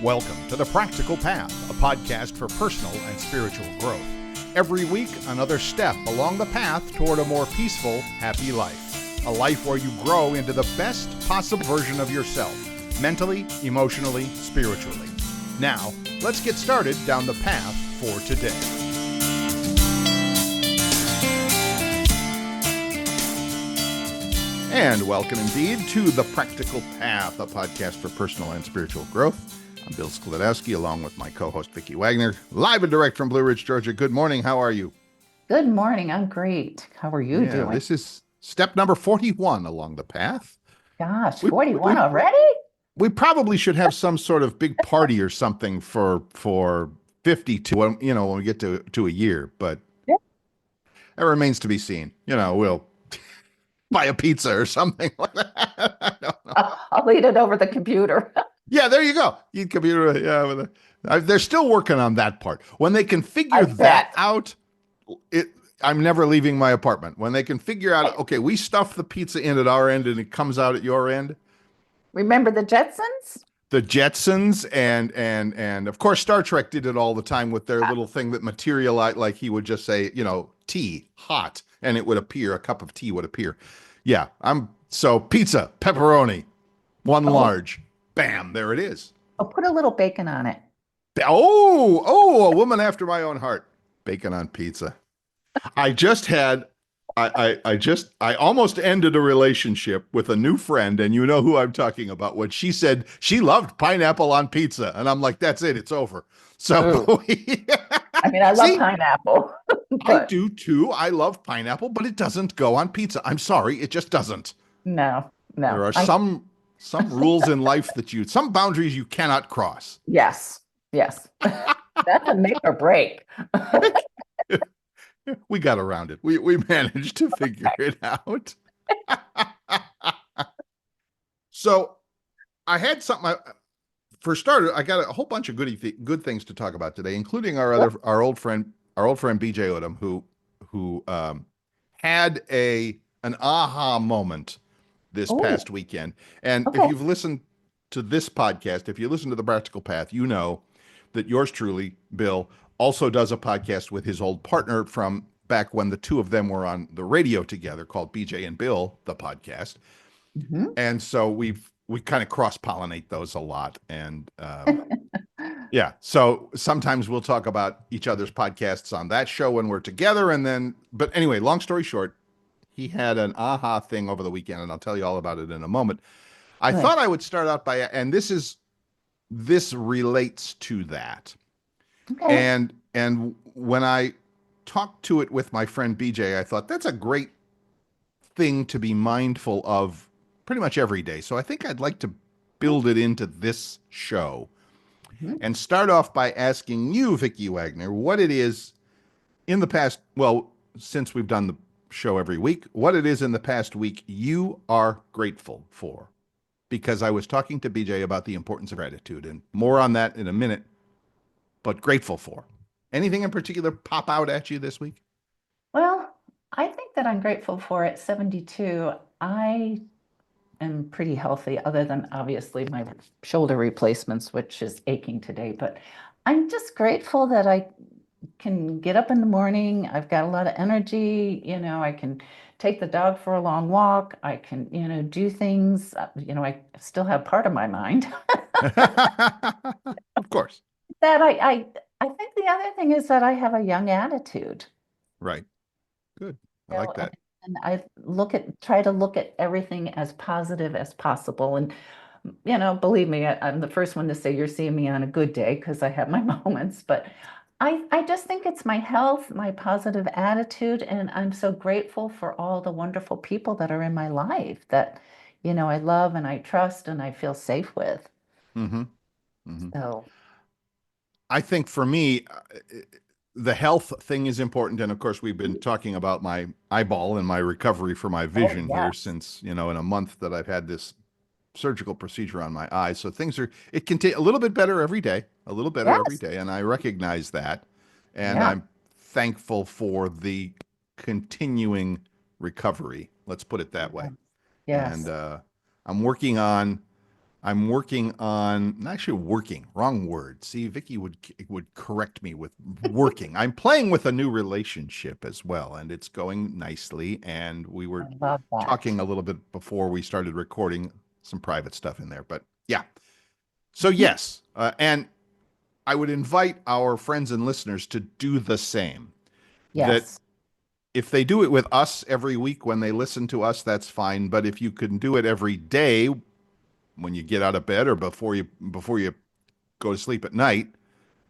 Welcome to The Practical Path, a podcast for personal and spiritual growth. Every week, another step along the path toward a more peaceful, happy life. A life where you grow into the best possible version of yourself, mentally, emotionally, spiritually. Now, let's get started down the path for today. And welcome indeed to The Practical Path, a podcast for personal and spiritual growth. I'm Bill Skladowski, along with my co-host, Vicki Wagner, live and direct from Blue Ridge, Georgia. Good morning. How are you? Good morning. I'm great. How are you doing? This is step number 41 along the path. Gosh, 41 already? We probably should have some sort of big party or something for 52, when we get to a year, but Yeah. that remains to be seen. We'll buy a pizza or something like that. I don't know. I'll eat it over the computer. Yeah, there you go. Eat computer. Yeah, they're still working on that part. When they can figure that out, I'm never leaving my apartment. When they can figure out, okay, we stuff the pizza in at our end and it comes out at your end. Remember the Jetsons? The Jetsons and of course Star Trek did it all the time with their little thing that materialized, like he would just say, tea, hot, and it would appear, a cup of tea would appear. Yeah, so pizza, pepperoni, one large. Bam, there it is. I'll put a little bacon on it. Oh, a woman after my own heart. Bacon on pizza. I almost ended a relationship with a new friend, and you know who I'm talking about, when she said she loved pineapple on pizza. And I'm like, that's it, it's over. So I love pineapple. I do too. I love pineapple, but it doesn't go on pizza. I'm sorry, it just doesn't. No. There are some rules in life some boundaries you cannot cross. Yes. That's a make or break. We got around it. We managed to figure it out. So I had something. For starters, I got a whole bunch of good things to talk about today, including our old friend BJ Odom, who had an aha moment this past weekend. And if you've listened to this podcast, if you listen to The Practical Path, you know that yours truly, Bill, also does a podcast with his old partner from back when the two of them were on the radio together, called BJ and Bill, the podcast. Mm-hmm. And so we kind of cross-pollinate those a lot. And yeah, so sometimes we'll talk about each other's podcasts on that show when we're together. But anyway, long story short, he had an aha thing over the weekend, and I'll tell you all about it in a moment. I thought I would start out by, and this relates to that. Okay. And when I talked to it with my friend BJ, I thought that's a great thing to be mindful of pretty much every day. So I think I'd like to build it into this show and start off by asking you, Vicki Wagner, what it is in the past, since we've done the show every week, what it is in the past week you are grateful for. Because I was talking to BJ about the importance of gratitude, and more on that in a minute, but grateful for. Anything in particular pop out at you this week? Well, I think that I'm grateful for at 72. I am pretty healthy, other than obviously my shoulder replacements, which is aching today. But I'm just grateful that I can get up in the morning. I've got a lot of energy. I can take the dog for a long walk. I can, do things. I still have part of my mind. Of course. That I think the other thing is that I have a young attitude. Right. Good. I like that. And I try to look at everything as positive as possible. And, believe me, I'm the first one to say you're seeing me on a good day, because I have my moments. But I just think it's my health, my positive attitude. And I'm so grateful for all the wonderful people that are in my life that, I love and I trust and I feel safe with. Mm-hmm. Mm-hmm. So I think for me, the health thing is important. And of course, we've been talking about my eyeball and my recovery for my vision here since, in a month that I've had this surgical procedure on my eye. So it can take a little bit better every day, every day. And I recognize that. And I'm thankful for the continuing recovery. Let's put it that way. Yes. And I'm working on I'm working on, not actually working, wrong word. See, Vicky would correct me with working. I'm playing with a new relationship as well, and it's going nicely. And we I were love that. talking a little bit before we started recording some private stuff in there, but yeah. So Mhm. yes, and I would invite our friends and listeners to do the same. That Yes. if they do it with us every week when they listen to us, that's fine. But if you can do it every day when you get out of bed or before you go to sleep at night,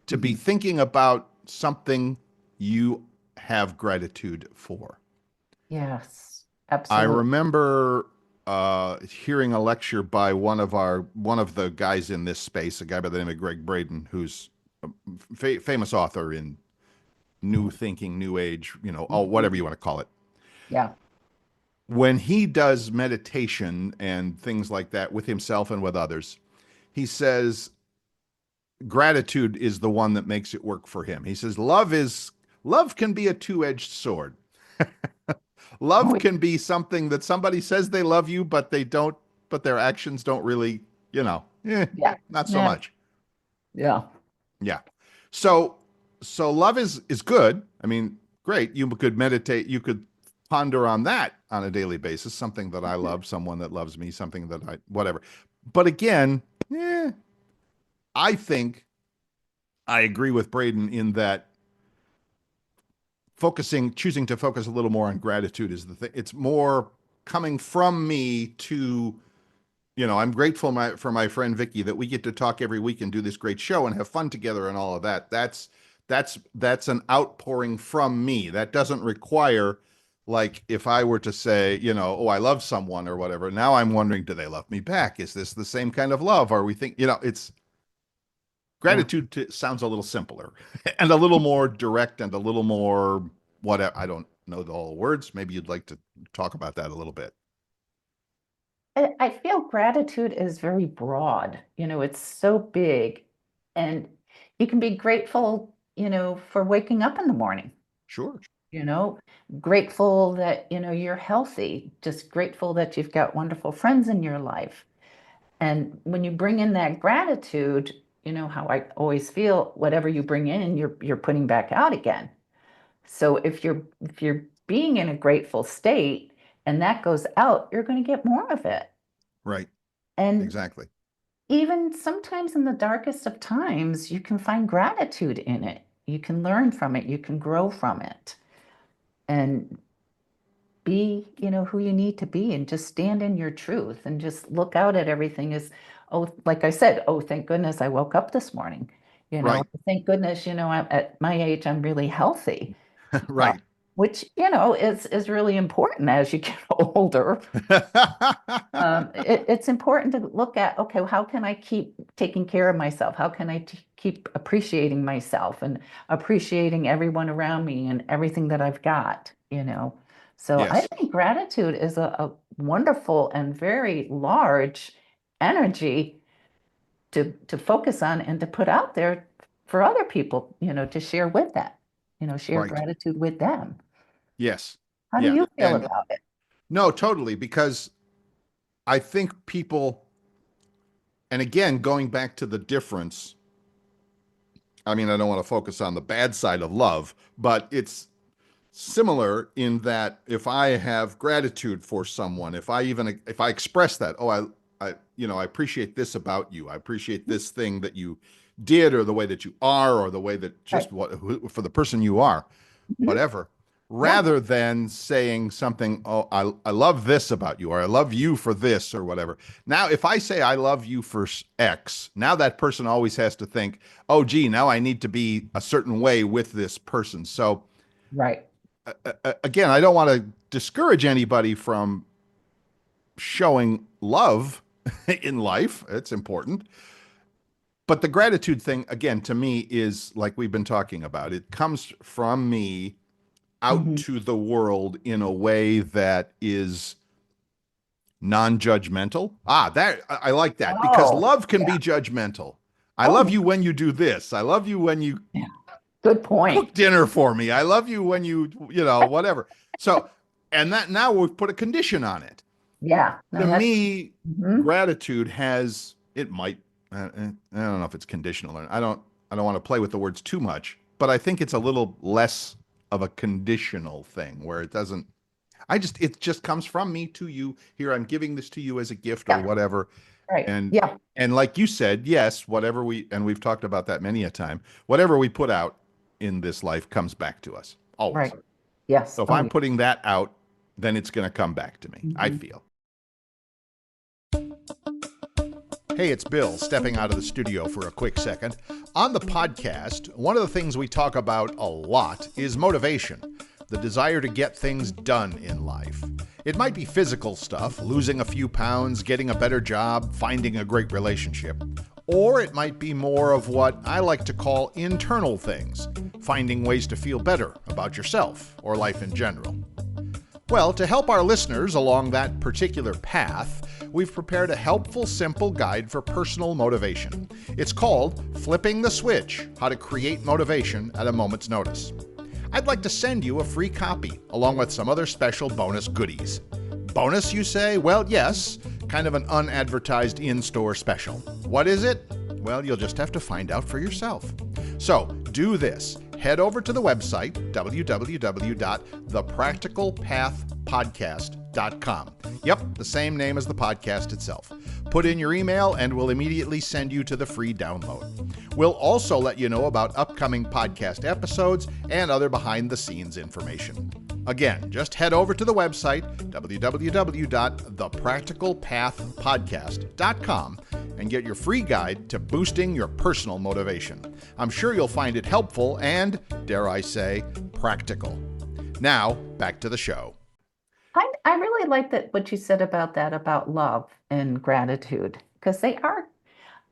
to be Mhm. thinking about something you have gratitude for. Yes, I absolutely. remember hearing a lecture by one of the guys in this space, a guy by the name of Greg Braden, who's a famous author in new thinking, new age, all Mhm. whatever you want to call it. Yeah. When he does meditation and things like that with himself and with others, he says gratitude is the one that makes it work for him. He says love can be a two-edged sword. Oh, Love can be something that somebody says they love you, but they don't, but their actions don't really, yeah. not so Yeah. much. Yeah. Yeah. So so love is good. I mean, great. You could meditate, you could ponder on that on a daily basis, something that I love, someone that loves me, something that I whatever. But again, I think I agree with Braden in that choosing to focus a little more on gratitude is the thing. It's more coming from me to, I'm grateful for my friend Vicky that we get to talk every week and do this great show and have fun together and all of that. That's an outpouring from me. That doesn't require, like, if I were to say, oh, I love someone or whatever. Now I'm wondering, do they love me back? Is this the same kind of love? Are we think, it's Yeah. gratitude sounds a little simpler and a little more direct and a little more whatever. I don't know the whole words. Maybe you'd like to talk about that a little bit. I feel gratitude is very broad. It's so big. And you can be grateful, for waking up in the morning, Sure. you know, grateful that, you're healthy, just grateful that you've got wonderful friends in your life. And when you bring in that gratitude, how I always feel, whatever you bring in, you're putting back out again. So if you're being in a grateful state and that goes out, you're going to get more of it. Right. And Exactly. even sometimes in the darkest of times, you can find gratitude in it. You can learn from it, you can grow from it, and be, who you need to be and just stand in your truth and just look out at everything as, oh, like I said, oh, thank goodness I woke up this morning. Right. Thank goodness, at my age, I'm really healthy. Uh, Right. which, is really important as you get older. It's important to look at, okay, how can I keep taking care of myself? How can I keep appreciating myself and appreciating everyone around me and everything that I've got? So I Yes. think gratitude is a wonderful and very large energy to focus on and to put out there for other people, to share with that, share Right. gratitude with them. Yes. How do Yeah. you feel And about it? no, totally, because I think people, and again, going back to the difference, I mean, I don't want to focus on the bad side of love, but it's similar in that if I have gratitude for someone, if I express that, oh, I appreciate this about you. I appreciate this thing that you did, or the way that you are, or the way that Right. just for the person you are, Mhm. whatever, Yeah. rather than saying something, oh, I love this about you, or I love you for this, or whatever. Now, if I say I love you for X, now that person always has to think, oh, gee, now I need to be a certain way with this person. So, Right. again, I don't want to discourage anybody from showing love in life. It's important. But the gratitude thing, again, to me, is like we've been talking about. It comes from me out Mhm. to the world in a way that is non-judgmental. That I like that, because Oh, love can yeah. be judgmental. I love Oh, you when you do this. I love you when you yeah. Good point. cook dinner for me. I love you when whatever. So, and that now we've put a condition on it. Yeah. To No, that's me, mhm. gratitude has it might. I don't know if it's conditional. Or, I don't want to play with the words too much, but I think it's a little less of a conditional thing where it doesn't. It just comes from me to you. Here, I'm giving this to you as a gift or Yeah, whatever. right. And Yeah, and like you said, yes, whatever and we've talked about that many a time. Whatever we put out in this life comes back to us always. right. Yes. So if Oh, I'm yeah. putting that out, then it's going to come back to me. I Mhm. feel. Hey, it's Bill stepping out of the studio for a quick second. On the podcast, one of the things we talk about a lot is motivation, the desire to get things done in life. It might be physical stuff, losing a few pounds, getting a better job, finding a great relationship. Or it might be more of what I like to call internal things, finding ways to feel better about yourself or life in general. Well, to help our listeners along that particular path, we've prepared a helpful, simple guide for personal motivation. It's called Flipping the Switch: How to Create Motivation at a Moment's Notice. I'd like to send you a free copy, along with some other special bonus goodies. Bonus, you say? Well, yes, kind of an unadvertised in-store special. What is it? Well, you'll just have to find out for yourself. So, do this. Head over to the website, www.thepracticalpathpodcast.com. Yep, the same name as the podcast itself. Put in your email and we'll immediately send you to the free download. We'll also let you know about upcoming podcast episodes and other behind-the-scenes information. Again, just head over to the website, www.thepracticalpathpodcast.com, and get your free guide to boosting your personal motivation. I'm sure you'll find it helpful and, dare I say, practical. Now, back to the show. I really like that what you said about that, about love and gratitude, because they are,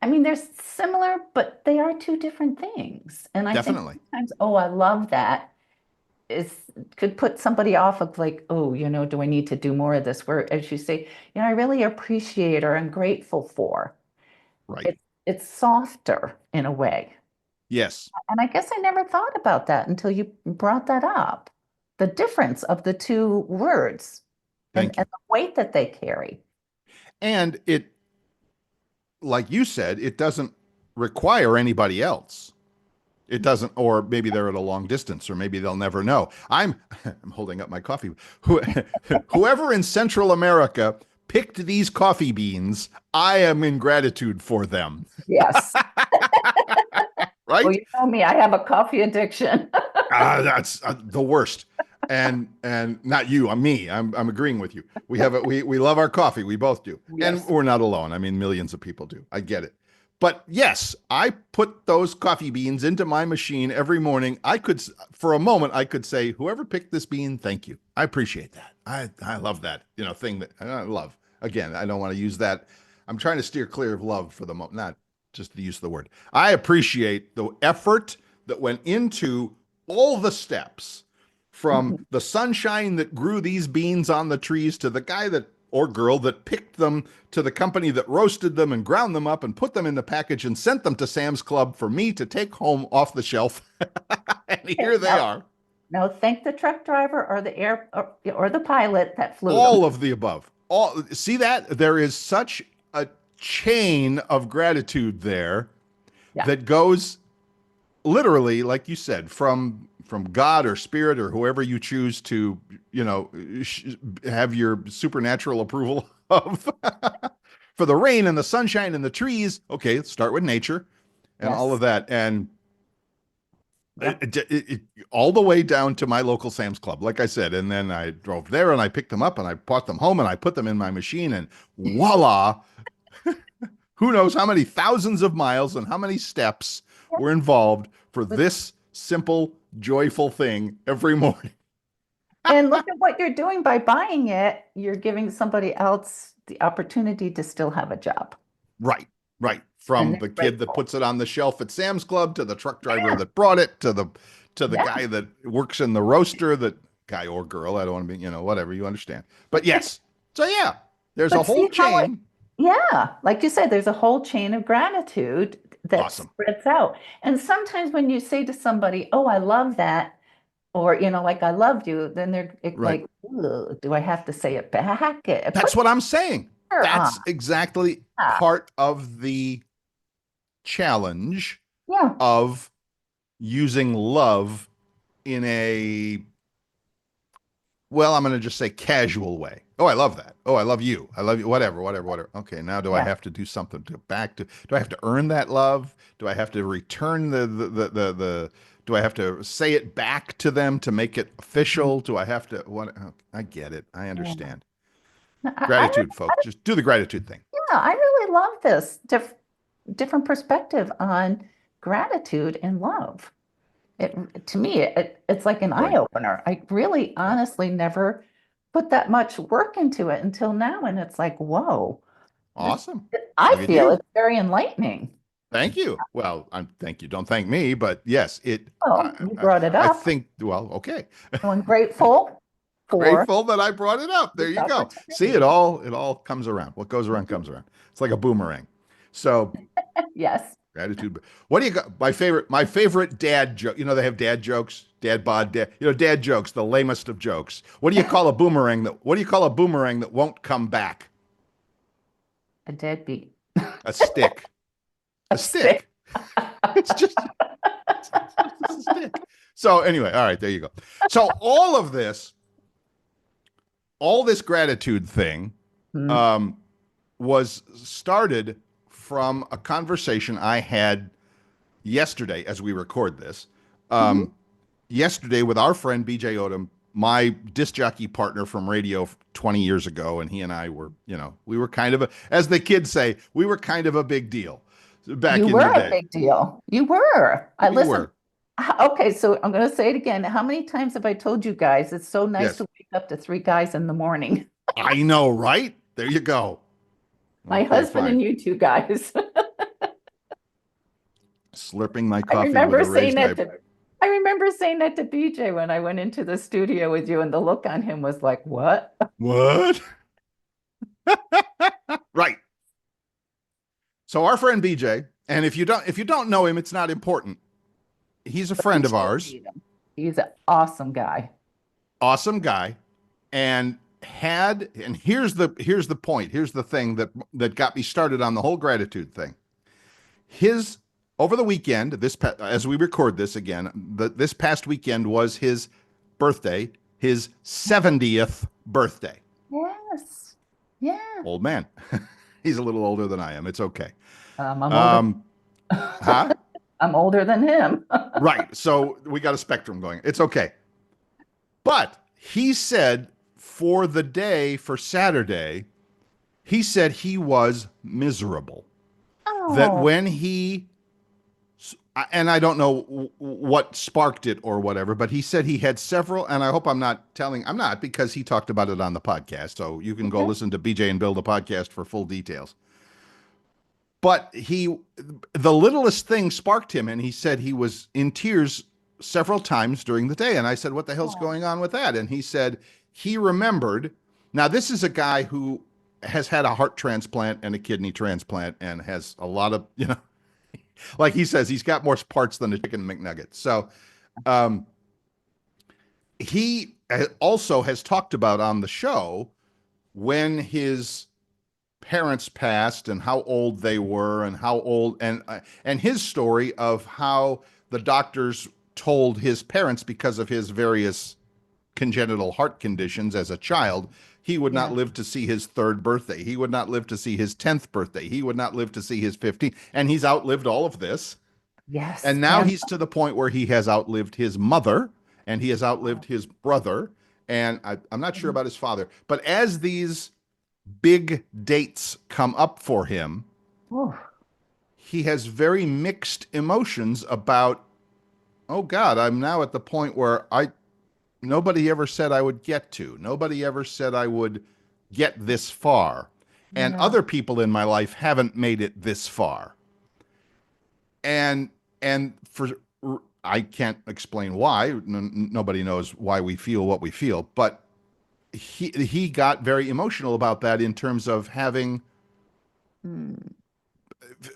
I mean, they're similar, but they are two different things. And I think Definitely. sometimes, oh, I love that is could put somebody off of like, oh, do I need to do more of this? Where, as you say, I really appreciate or I'm grateful for. Right. It's softer in a way. Yes. And I guess I never thought about that until you brought that up. The difference of the two words Thank and you. the weight that they carry. And it, like you said, it doesn't require anybody else. It doesn't, or maybe they're at a long distance, or maybe they'll never know. I'm holding up my coffee. Whoever in Central America picked these coffee beans, I am in gratitude for them. Yes. Well, Right? you know me, I have a coffee addiction. That's the worst. And not you, I'm me. I'm agreeing with you. We love our coffee. We both do. And Yes. we're not alone. I mean, millions of people do. I get it. But yes, I put those coffee beans into my machine every morning. For a moment, I could say, whoever picked this bean, thank you. I appreciate that. I love that, thing that I love. Again, I don't want to use that. I'm trying to steer clear of love for the moment, not just the use of the word. I appreciate the effort that went into all the steps from Mhm. the sunshine that grew these beans on the trees to the guy that or girl that picked them to the company that roasted them and ground them up and put them in the package and sent them to Sam's Club for me to take home off the shelf. And Okay, here they are. now thank the truck driver or the or the pilot that flew them. All of the above. All see that there is such a chain of gratitude there Yeah. that goes literally, like you said, from God or spirit or whoever you choose to, have your supernatural approval of for the rain and the sunshine and the trees. Okay, let's start with nature and all of Yes. that. And Yeah. all the way down to my local Sam's Club, like I said. And then I drove there and I picked them up and I brought them home and I put them in my machine and voila, who knows how many thousands of miles and how many steps Yeah. were involved for But- this simple, joyful thing every morning. And look at what you're doing by buying it. You're giving somebody else the opportunity to still have a job. Right, right. And From they're the kid that grateful. puts it on the shelf at Sam's Club to the truck driver Yeah. that brought it to the Yeah. guy that works in the roaster, that guy or girl, I don't want to be, whatever, you understand. But yes. So yeah, there's a But whole see how chain. yeah, like you said, there's a whole chain of gratitude that Awesome. spreads out. And sometimes when you say to somebody, "Oh, I love that," or like "I love you," then they're Right. like, "Ugh, do I have to say it back?" It That's puts what I'm saying. that's exactly Yeah. part of the challenge Yeah. of using love in a, well, I'm going to just say casual way. Oh, I love that. Oh, I love you. I love you. Whatever, whatever, whatever. Okay, now do I Yeah. have to do something to back to? Do I have to earn that love? Do I have to return the? Do I have to say it back to them to make it Mhm. official? Do I have to? What? I get it. I Yeah. understand. I, Gratitude, folks. Just do the gratitude thing. yeah, I really love this different perspective on gratitude and love. To me, it's like an eye Join. opener. I really Yeah. honestly never put that much work into it until now. And it's like, whoa, this, Awesome. I Look at feel you. it's very enlightening. Thank you. Well, thank you. Don't thank me, but yes, it. I, Oh, you I, brought it I up. think. Well, okay. I'm grateful for Grateful that I brought it up. There this you go. See, opportunity. it all comes around. What goes around comes around. It's like a boomerang. So Yes. gratitude. What do you got? My favorite dad joke. You know, they have dad jokes, dad bod, dad, dad jokes, the lamest of jokes. What do you call a boomerang that won't come back? A deadbeat. A stick. A A stick. stick. It's just, it's just a stick. So anyway, all right, there you go. So all this gratitude thing, Mm-hmm. um, was started from a conversation I had yesterday as we record this. Um, Yesterday with our friend BJ Odom, my disc jockey partner from radio 20 years ago, and he and I were, we were kind of as the kids say, we were kind of a big deal back You in were the a day. big deal. You were. I We listen. were. Okay, so I'm going to say it again. How many times have I told you guys it's so nice Yes. to wake up to three guys in the morning? I know, right? There you go. My Okay, husband fine. and you two guys. Slurping my I coffee with remember a saying raised that eyebrow. to I remember saying that to BJ when I went into the studio with you, and the look on him was like, "What?" What? Right. So our friend BJ, and if you don't know him, it's not important. He's a But you friend of should ours, meet him. He's an awesome guy. awesome guy, and here's the point. Here's the thing that got me started on the whole gratitude thing. His Over the weekend, as we record this again, this past weekend was his birthday, his 70th birthday. Yes. Yeah. Old man. He's a little older than I am. It's okay. I'm older. Um, huh? I'm older than him. Right. So we got a spectrum going. It's okay. But he said for Saturday, he said he was miserable. That Oh, when he, and I don't know what sparked it or whatever, but he said he had several, and I hope I'm not because he talked about it on the podcast. So you can go okay. listen to BJ and Bill, the podcast, for full details. But the littlest thing sparked him, and he said he was in tears several times during the day. And I said, "What the hell's Oh, going on with that?" And he said he remembered. Now, this is a guy who has had a heart transplant and a kidney transplant and has a lot of, like he says, he's got more parts than a chicken McNugget. So, um, he also has talked about on the show when his parents passed and how old they were and how old and his story of how the doctors told his parents because of his various congenital heart conditions as a child he would not yeah. live to see his third birthday, he would not live to see his 10th birthday, he would not live to see his 15th, and he's outlived all of this. Yes. And now And he's to the point where he has outlived his mother and he has outlived his brother, and I'm not sure about his father, but as these big dates come up for him, oh, he has very mixed emotions about, oh God, I'm now at the point where nobody ever said I would get to. Nobody ever said I would get this far. And yeah. other people in my life haven't made it this far. And for I can't explain why. Nobody knows why we feel what we feel, but he got very emotional about that in terms of having Hmm.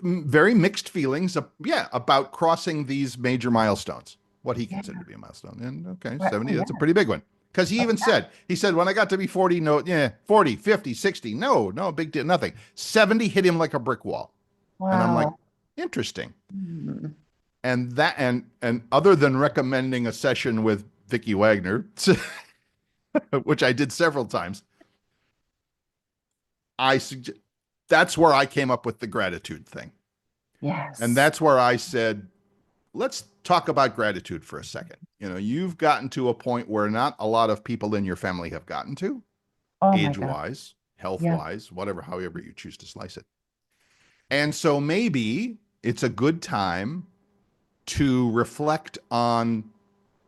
very mixed feelings, yeah, about crossing these major milestones, what he Yeah. considered to be a milestone. And okay, Right. 70, Oh, that's a yeah. pretty big one. Because he even said, he said, when I got to be 40, no, yeah, 40, 50, 60, no, big deal, nothing. 70 hit him like a brick wall. And I'm like, Wow. interesting. Hmm. And that, and other than recommending a session with Vicki Wagner, which I did several times, I suggest that's where I came up with the gratitude thing. And Yes. that's where I said, let's talk about gratitude for a second. You've gotten to a point where not a lot of people in your family have gotten to, Oh my age God. wise, health Yeah. wise, whatever, however you choose to slice it. And so maybe it's a good time to reflect on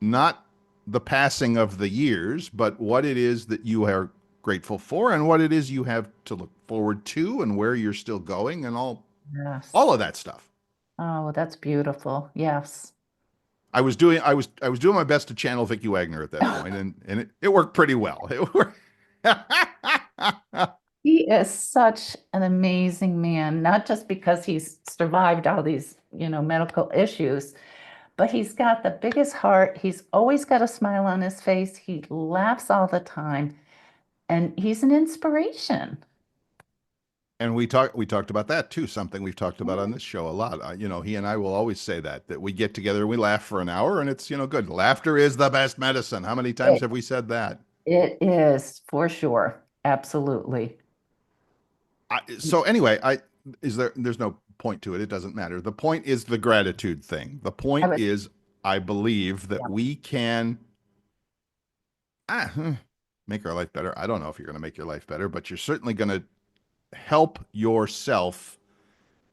not the passing of the years, but what it is that you are grateful for and what it is you have to look forward to and where you're still going and all Yes. of that stuff. Oh, that's beautiful. Yes. I was doing my best to channel Vicki Wagner at that point, and it worked pretty well. It worked. He is such an amazing man, not just because he's survived all these, medical issues, but he's got the biggest heart. He's always got a smile on his face. He laughs all the time, and he's an inspiration. And we talked about that too. Something we've talked about Yeah. on this show a lot. He and I will always say that we get together and we laugh for an hour, and it's good. Laughter is the best medicine. How many times It, have we said that? it is for sure. Absolutely. So anyway, there's no point to it. It doesn't matter. The point is the gratitude thing. The I point would, is, I believe that yeah, we can ah, hmm, make our life better. I don't know if you're going to make your life better, but you're certainly going to help yourself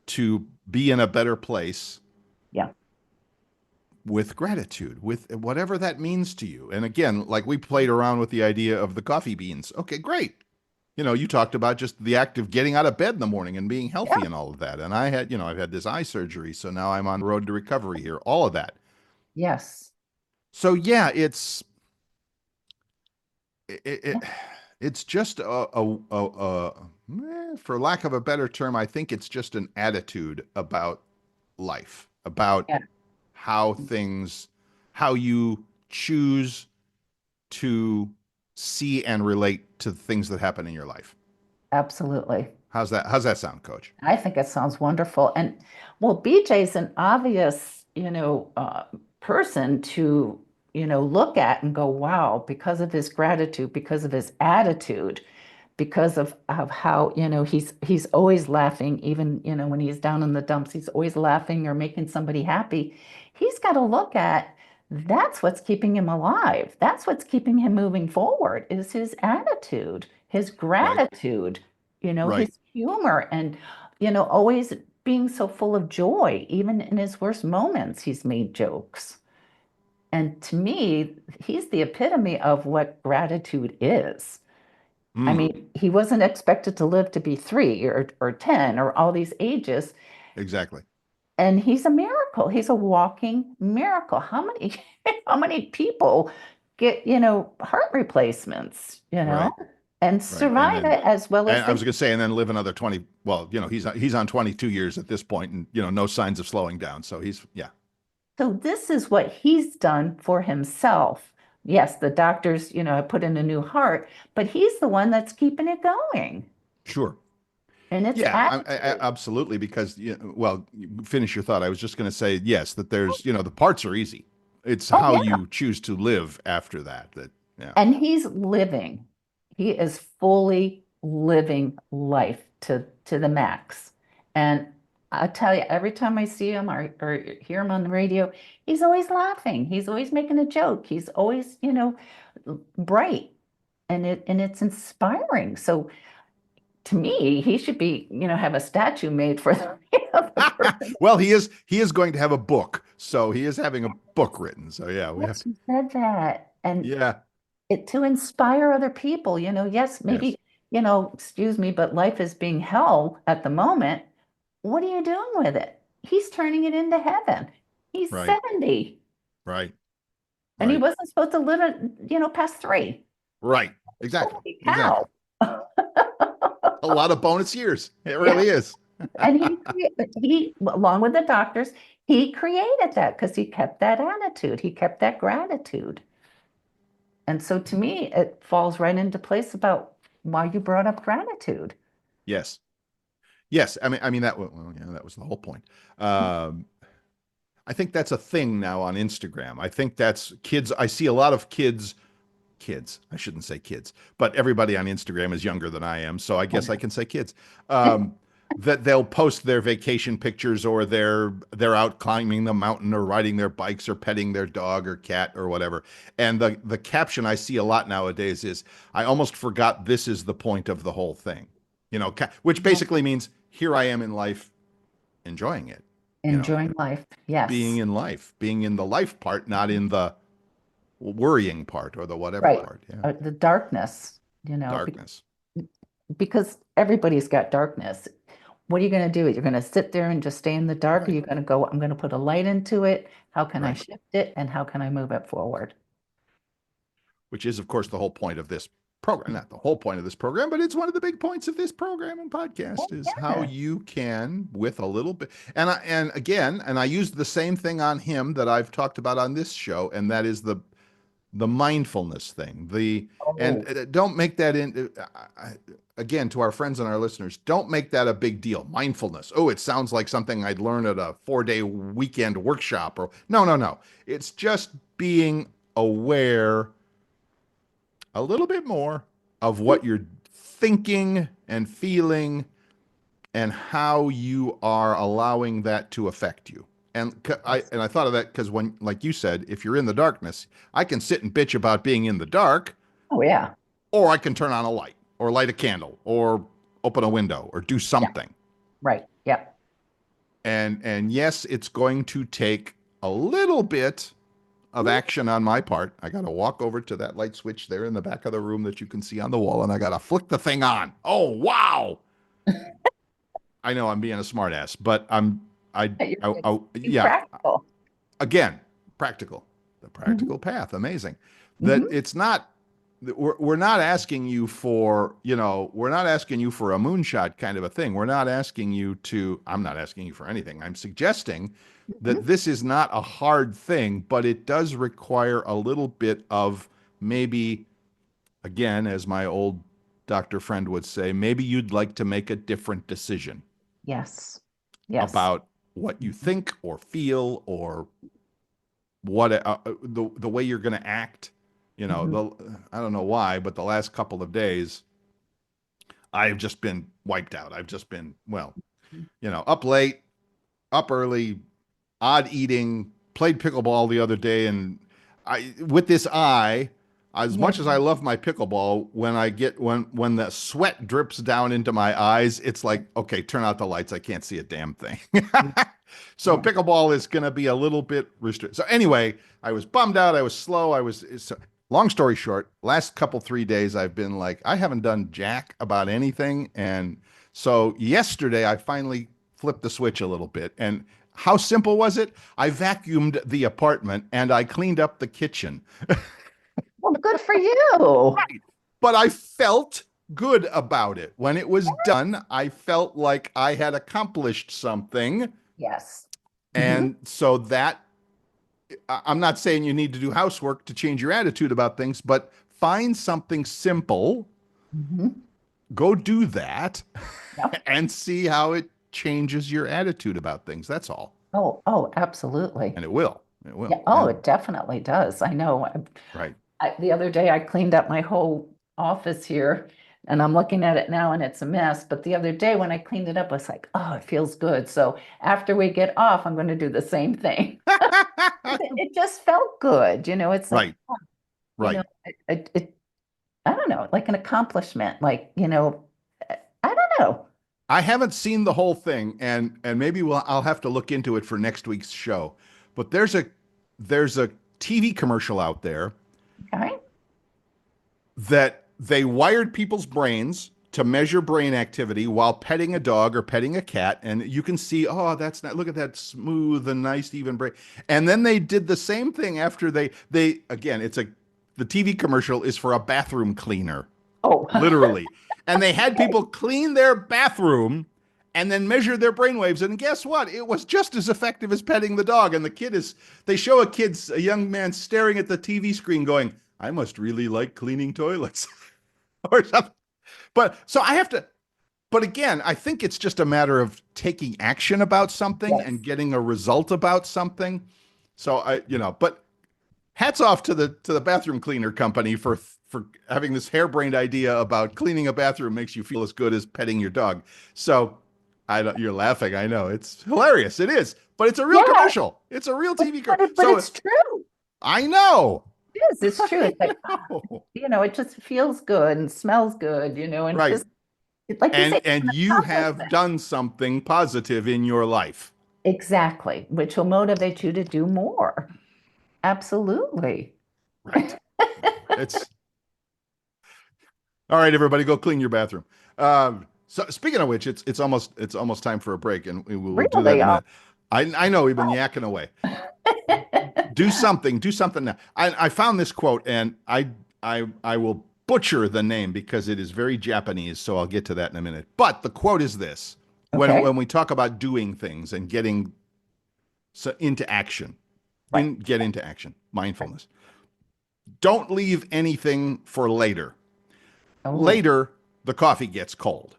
to be in a better place yeah, with gratitude, with whatever that means to you. And again, like we played around with the idea of the coffee beans. Okay, great. You talked about just the act of getting out of bed in the morning and being yeah, healthy and all of that. And I've had this eye surgery, so now I'm on the road to recovery here, all of that. yes, So yeah, it it's just for lack of a better term, I think it's just an attitude about life, about yeah, how things, how you choose to see and relate to the things that happen in your life. absolutely. How's that sound, Coach? I think it sounds wonderful. And well, BJ's an obvious, person to, look at and go, wow, because of his gratitude, because of his attitude, because of how, he's always laughing, even, when he's down in the dumps, he's always laughing or making somebody happy. He's got to look at that's what's keeping him alive. That's what's keeping him moving forward is his attitude, his Right, gratitude, right. his humor and, always being so full of joy. Even in his worst moments, he's made jokes. And to me, he's the epitome of what gratitude is. I Mm, mean, he wasn't expected to live to be 3 or 10 or all these ages. exactly. And he's a miracle. He's a walking miracle. How many, how many people get, heart replacements, Right, and right. And survive then, it as well as and I was they. going to say, and then live another 20. Well, he's on 22 years at this point, and no signs of slowing down. So he's yeah, So this is what he's done for himself. Yes, the doctors, have put in a new heart, but he's the one that's keeping it going. sure. And it's Yeah, attitude. absolutely. Because well, finish your thought. I was just going to say yes, that there's the parts are easy. It's Oh how yeah. you choose to live after that. That yeah, And he's living. He is fully living life to the max. And I tell you, every time I see him or hear him on the radio, he's always laughing. He's always making a joke. He's always, bright. And it's inspiring. So to me, he should be, have a statue made for the person. well, he is going to have a book, so he is having a book written. So yeah, we have Yes, to. you said that. And Yeah. it to inspire other people, yes, Yes. maybe, excuse me, but life is being hell at the moment. What are you doing with it? He's turning it into heaven. He's Right. 70 Right. and he Right. wasn't supposed to live it, past 3. Right. Exactly. Holy Exactly. cow. A lot of bonus years. It Yeah. really is. And along with the doctors, he created that because he kept that attitude. He kept that gratitude. And so to me, it falls right into place about why you brought up gratitude. Yes. Yes. I mean that. Well, yeah, that was the whole point. Um, I think that's a thing now on Instagram. I think that's kids. I see a lot of kids. I shouldn't say kids, but everybody on Instagram is younger than I am, so I guess I can say kids. Um, that they'll post their vacation pictures, or they're out climbing the mountain or riding their bikes or petting their dog or cat or whatever. And the caption I see a lot nowadays is, "I almost forgot this is the point of the whole thing," which basically means here I am in life enjoying it, you know, Enjoying life. being Yes. in life, being in the life part, not in the worrying part or the whatever Right. part. Yeah. The darkness, Darkness. because everybody's got darkness. What are you going to do? You're going to sit there and just stay in the dark, or Right. you're going to go, I'm going to put a light into it. How can I Right. shift it? And how can I move it forward? Which is, of course, the whole point of this program. Not the whole point of this program, but it's one of the big points of this program and podcast is how Yeah. you can, with a little bit. And I used the same thing on him that I've talked about on this show, and that is the mindfulness thing. And Oh, don't make that again, to our friends and our listeners, don't make that a big deal. Mindfulness. Oh, it sounds like something I'd learn at a 4-day weekend workshop. Or no, no, no. It's just being aware a little bit more of what you're thinking and feeling and how you are allowing that to affect you. yes. I thought of that because when, like you said, if you're in the darkness, I can sit and bitch about being in the dark, Oh, yeah. or I can turn on a light, or light a candle, or open a window, or do Yeah. something. Right. Yep. And yes, it's going to take a little bit of action on my part. I got to walk over to that light switch there in the back of the room that you can see on the wall, and I got to flick the thing on. Oh, wow. I know I'm being a smartass, but Be yeah, practical. again, practical, the Hmm. practical path. Amazing. That Hmm. it's not, we're not asking you for, we're not asking you for a moonshot kind of a thing. We're not asking you to, I'm not asking you for anything. I'm suggesting Hmm. that this is not a hard thing, but it does require a little bit of maybe, again, as my old doctor friend would say, maybe you'd like to make a different decision Yes. Yes. about what you Mhm. think or feel or what the way you're going to act. Mhm. I don't know why, but the last couple of days I've just been wiped out. I've just been, well, up late, up early, odd eating, played pickleball the other day, and I with this eye, as Yeah. much as I love my pickleball, when the sweat drips down into my eyes, it's like, okay, turn out the lights. I can't see a damn thing. So Yeah. pickleball is going to be a little bit restricted. So anyway, I was bummed out. I was slow. Long story short, last couple 3 days I've been like, I haven't done jack about anything. And so yesterday I finally flipped the switch a little bit. And how simple was it? I vacuumed the apartment and I cleaned up the kitchen. Well, good for you. But I felt good about it. When it was done, I felt like I had accomplished something. Yes. Hmm. And so I'm not saying you need to do housework to change your attitude about things, but find something simple, Hmm. go do that, Yep. and see how it changes your attitude about things. That's all. Oh, absolutely. And it will. It Yeah. will. Oh, And it definitely does. I know. right. The other day I cleaned up my whole office here and I'm looking at it now and it's a mess. But the other day when I cleaned it up, I was like, oh, it feels good. So after we get off, I'm going to do the same thing. It just felt good. It's like, Right. you know, Right. I don't know, like an accomplishment, like, I don't know. I haven't seen the whole thing, and maybe I'll have to look into it for next week's show. But there's a TV commercial out there Okay. that they wired people's brains to measure brain activity while petting a dog or petting a cat, and you can see, oh, that's not, look at that smooth and nice even brain. And then they did the same thing after they again, the TV commercial is for a bathroom cleaner, Oh, literally. And they had okay. people clean their bathroom and then measure their brainwaves. And guess what? It was just as effective as petting the dog. And they show a young man staring at the TV screen going, I must really like cleaning toilets or something. But so I have to, but again, I think it's just a matter of taking action about something and Yes. getting a result about something. So but hats off to the bathroom cleaner company for having this harebrained idea about cleaning a bathroom makes you feel as good as petting your dog. So I don't, you're laughing. I know it's hilarious. It is, but it's a real Yeah, commercial. It's a real TV commercial. but So it's true. I know. It is. It's true. I It's like, know. it just feels good and smells good, and Right. just like you say, And you have accomplishment. done something positive in your life. Exactly, which will motivate you to do more. Absolutely. Right. It's all right, everybody, go clean your bathroom. So speaking of which, it's almost time for a break, and we'll do that in Really. a minute. I know we've been yakking away. Do something now. I found this quote, and I will butcher the name because it is very Japanese, so I'll get to that in a minute. But the quote is this: Okay. when we talk about doing things and getting into action, Right. get into action, mindfulness. Don't leave anything for later. Oh, Later, the coffee gets cold.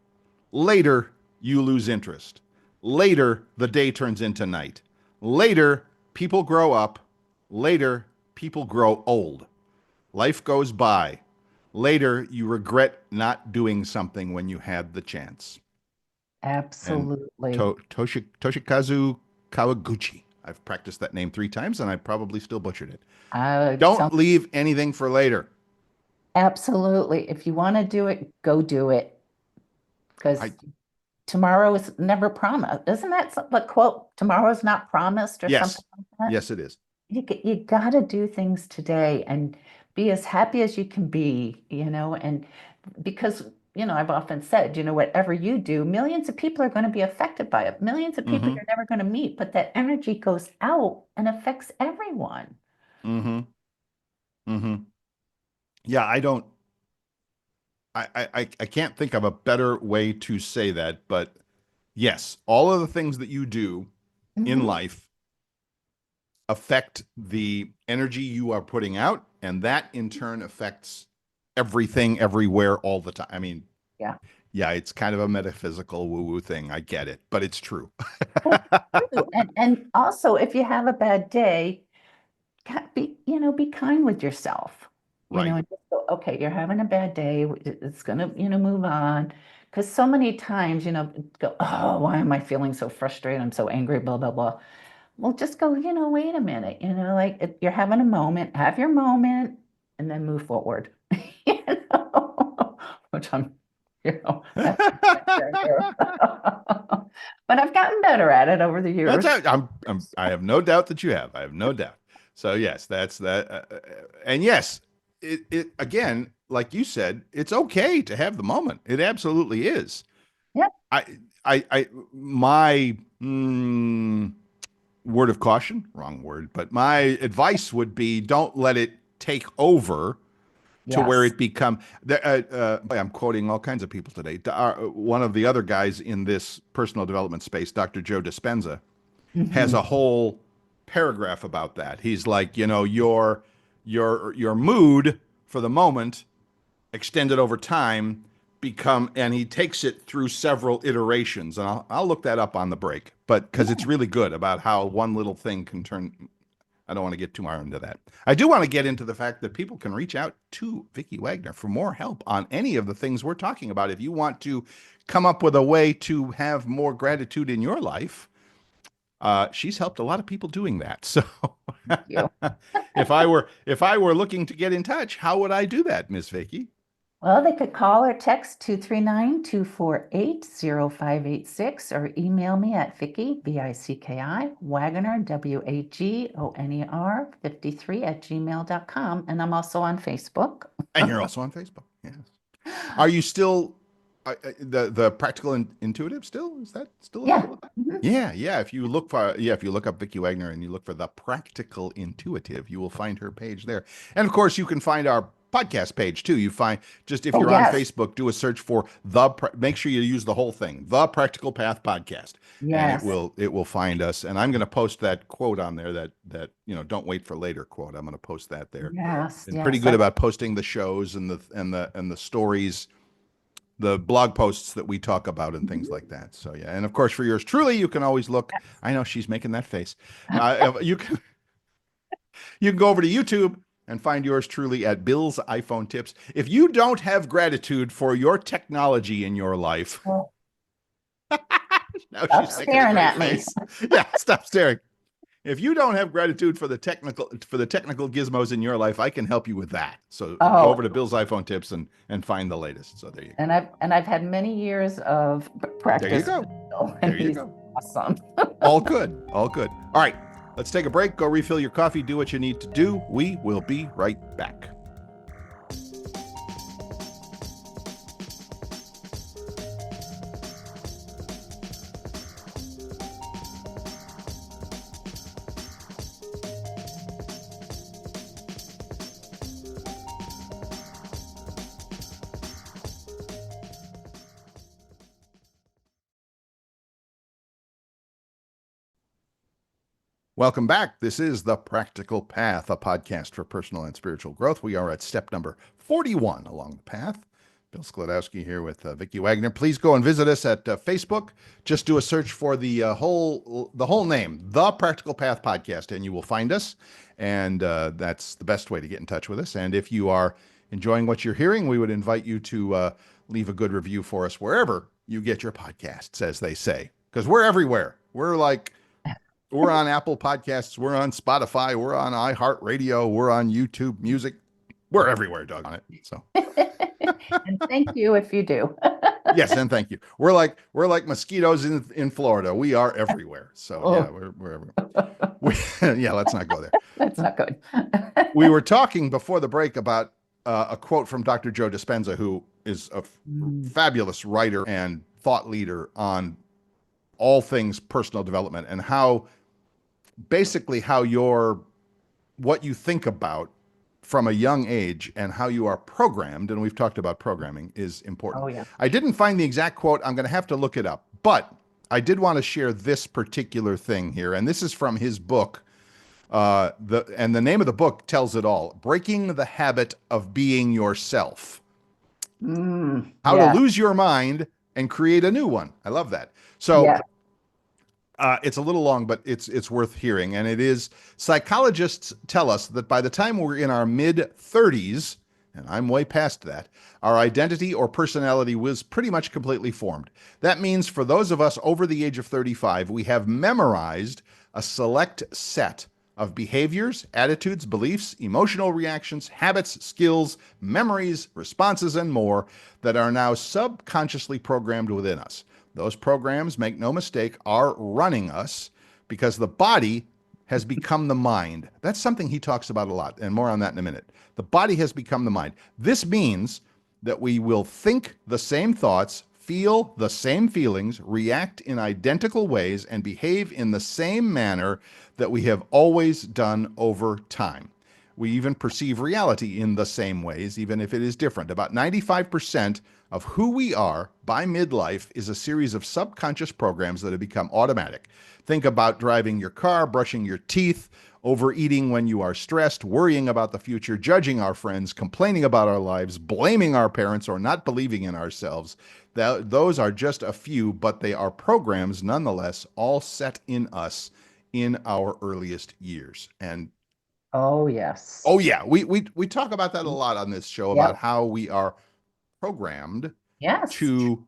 Later, you lose interest. Later, the day turns into night. Later, people grow up. Later, people grow old. Life goes by. Later, you regret not doing something when you had the chance. And absolutely. Toshikazu Kawaguchi. I've practiced that name 3 times and I probably still butchered it. Some Don't leave anything for later. absolutely. If you want to do it, go do it I because tomorrow is never promised. Isn't that the quote? Tomorrow's not promised or something Yes, like that. yes, it is. You got to do things today and be as happy as you can be, and because, I've often said, whatever you do, millions of people are going to be affected by it. Millions of people Mm-hmm. you're never going to meet, but that energy goes out and affects everyone. Mm-hmm. Mm-hmm. Yeah, I don't. I can't think of a better way to say that, but yes, all of the things that you do in Hmm. life affect the energy you are putting out, and that in turn affects everything, everywhere, all the time. I mean, Yeah. yeah, it's kind of a metaphysical woo-woo thing. I get it, but it's true. Well, true. And also, if you have a bad day, be kind with yourself, Right. and just go, okay, you're having a bad day. It's gonna, move on. Because so many times, go, oh, why am I feeling so frustrated? I'm so angry, blah, blah, blah. Well, just go, wait a minute, like you're having a moment, have your moment, and then move forward. You which I'm, that's here. But I've gotten better at it over the That's years. it. I have no doubt that you have. I have no doubt. So yes, that's that. And yes, it again, like you said, it's okay to have the moment. It absolutely is. Yep. I, my word of caution, wrong word, but my advice would be don't let it take over to where Yes. it become. I'm quoting all kinds of people today. One of the other guys in this personal development space, Dr. Joe Dispenza, has Mhm. a whole paragraph about that. He's like, your mood for the moment extended over time and he takes it through several iterations, and I'll look that up on the break, but because it's Yeah. really good about how one little thing can turn. I don't want to get too far into that. I do want to get into the fact that people can reach out to Vicki Wagner for more help on any of the things we're talking about. If you want to come up with a way to have more gratitude in your life, she's helped a lot of people doing that. So You. if I were looking to get in touch, how would I do that, Miss Vicky? Well, they could call or text 239-248-0586 or email me at Vicki, Vicki, Wagner, Wagoner, 53 at gmail.com. And I'm also on Facebook. And you're also on Facebook. Yes. Are you still the practical and intuitive? Still, is that still Yeah. available? Mhm. Yeah, yeah. If you look up Vicki Wagner and you look for the practical intuitive, you will find her page there. And of course, you can find our podcast page too. You find just if Oh, you're on yes. Facebook, do a search for make sure you use the whole thing, the Practical Path Podcast, and Yes. it will find us. And I'm going to post that quote on there that don't wait for later quote. I'm going to post that there. Yes. Been pretty Yes. good about posting the shows and the stories, the blog posts that we talk about and things like that. So yeah, and of course for yours truly, you can always look. I know she's making that face. You can go over to YouTube and find yours truly at Bill's iPhone Tips. If you don't have gratitude for your technology in your life, Well, now stop she's making a staring great at me. face. Yeah, stop staring. If you don't have gratitude for the technical gizmos in your life, I can help you with that. So go over Oh, to Bill's iPhone Tips and find the latest. So there you go. and I've had many years of There you practice go. with Bill, There and you he's go. awesome. All good. All good. All right. Let's take a break. Go refill your coffee. Do what you need to do. We will be right back. Welcome back. This is The Practical Path, a podcast for personal and spiritual growth. We are at step number 41 along the path. Bill Sklodowski here with Vicki Wagner. Please go and visit us at Facebook. Just do a search for the whole name, The Practical Path Podcast, and you will find us. And that's the best way to get in touch with us. And if you are enjoying what you're hearing, we would invite you to leave a good review for us wherever you get your podcasts, as they say, because we're everywhere. We're on Apple Podcasts. We're on Spotify. We're on iHeartRadio. We're on YouTube Music. We're everywhere, doggone it. So, And thank you if you do. yes, and thank you. We're like mosquitoes in Florida. We are everywhere. So Oh. yeah, we're everywhere. Yeah, let's not go there. That's not good. We were talking before the break about a quote from Dr. Joe Dispenza, who is a fabulous writer and thought leader on all things personal development, and how basically what you think about from a young age and how you are programmed, and we've talked about programming, is important. Oh, yeah. I didn't find the exact quote. I'm going to have to look it up, but I did want to share this particular thing here, and this is from his book. The name of the book tells it all: Breaking the Habit of Being Yourself. How to Yeah. lose your mind and create a new one. I love that. So Yeah. it's a little long, but it's worth hearing. And it is, psychologists tell us that by the time we're in our mid-30s, and I'm way past that, our identity or personality was pretty much completely formed. That means for those of us over the age of 35, we have memorized a select set of behaviors, attitudes, beliefs, emotional reactions, habits, skills, memories, responses, and more that are now subconsciously programmed within us. Those programs, make no mistake, are running us because the body has become the mind. That's something he talks about a lot, and more on that in a minute. The body has become the mind. This means that we will think the same thoughts, feel the same feelings, react in identical ways, and behave in the same manner that we have always done over time. We even perceive reality in the same ways, even if it is different. About 95% of who we are by midlife is a series of subconscious programs that have become automatic. Think about driving your car, brushing your teeth, overeating when you are stressed, worrying about the future, judging our friends, complaining about our lives, blaming our parents, or not believing in ourselves. Those are just a few, but they are programs nonetheless, all set in us in our earliest years. And Oh, yes. oh yeah, we talk about that a lot on this show, about Yep. how we are programmed Yes. to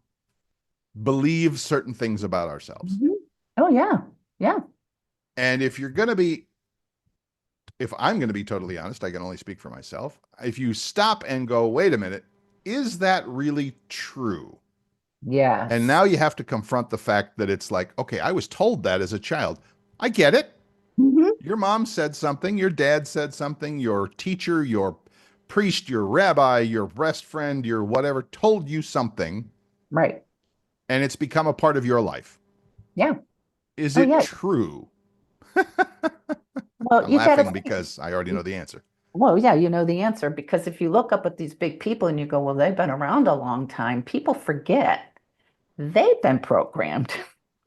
believe certain things about ourselves. Mhm. Oh, yeah. Yeah. And if I'm going to be totally honest, I can only speak for myself. If you stop and go, wait a minute, is that really true? And Yes. now you have to confront the fact that it's like, okay, I was told that as a child. I get it. Mhm. Your mom said something, your dad said something, your teacher, your priest, your rabbi, your best friend, your whatever told you something, Right. and it's become a part of your life. Yeah. Is Oh, it yeah. true? Well, I'm you got to laughing think. because I already know the answer. Well, yeah, you know the answer because if you look up at these big people and you go, well, they've been around a long time, people forget they've been programmed.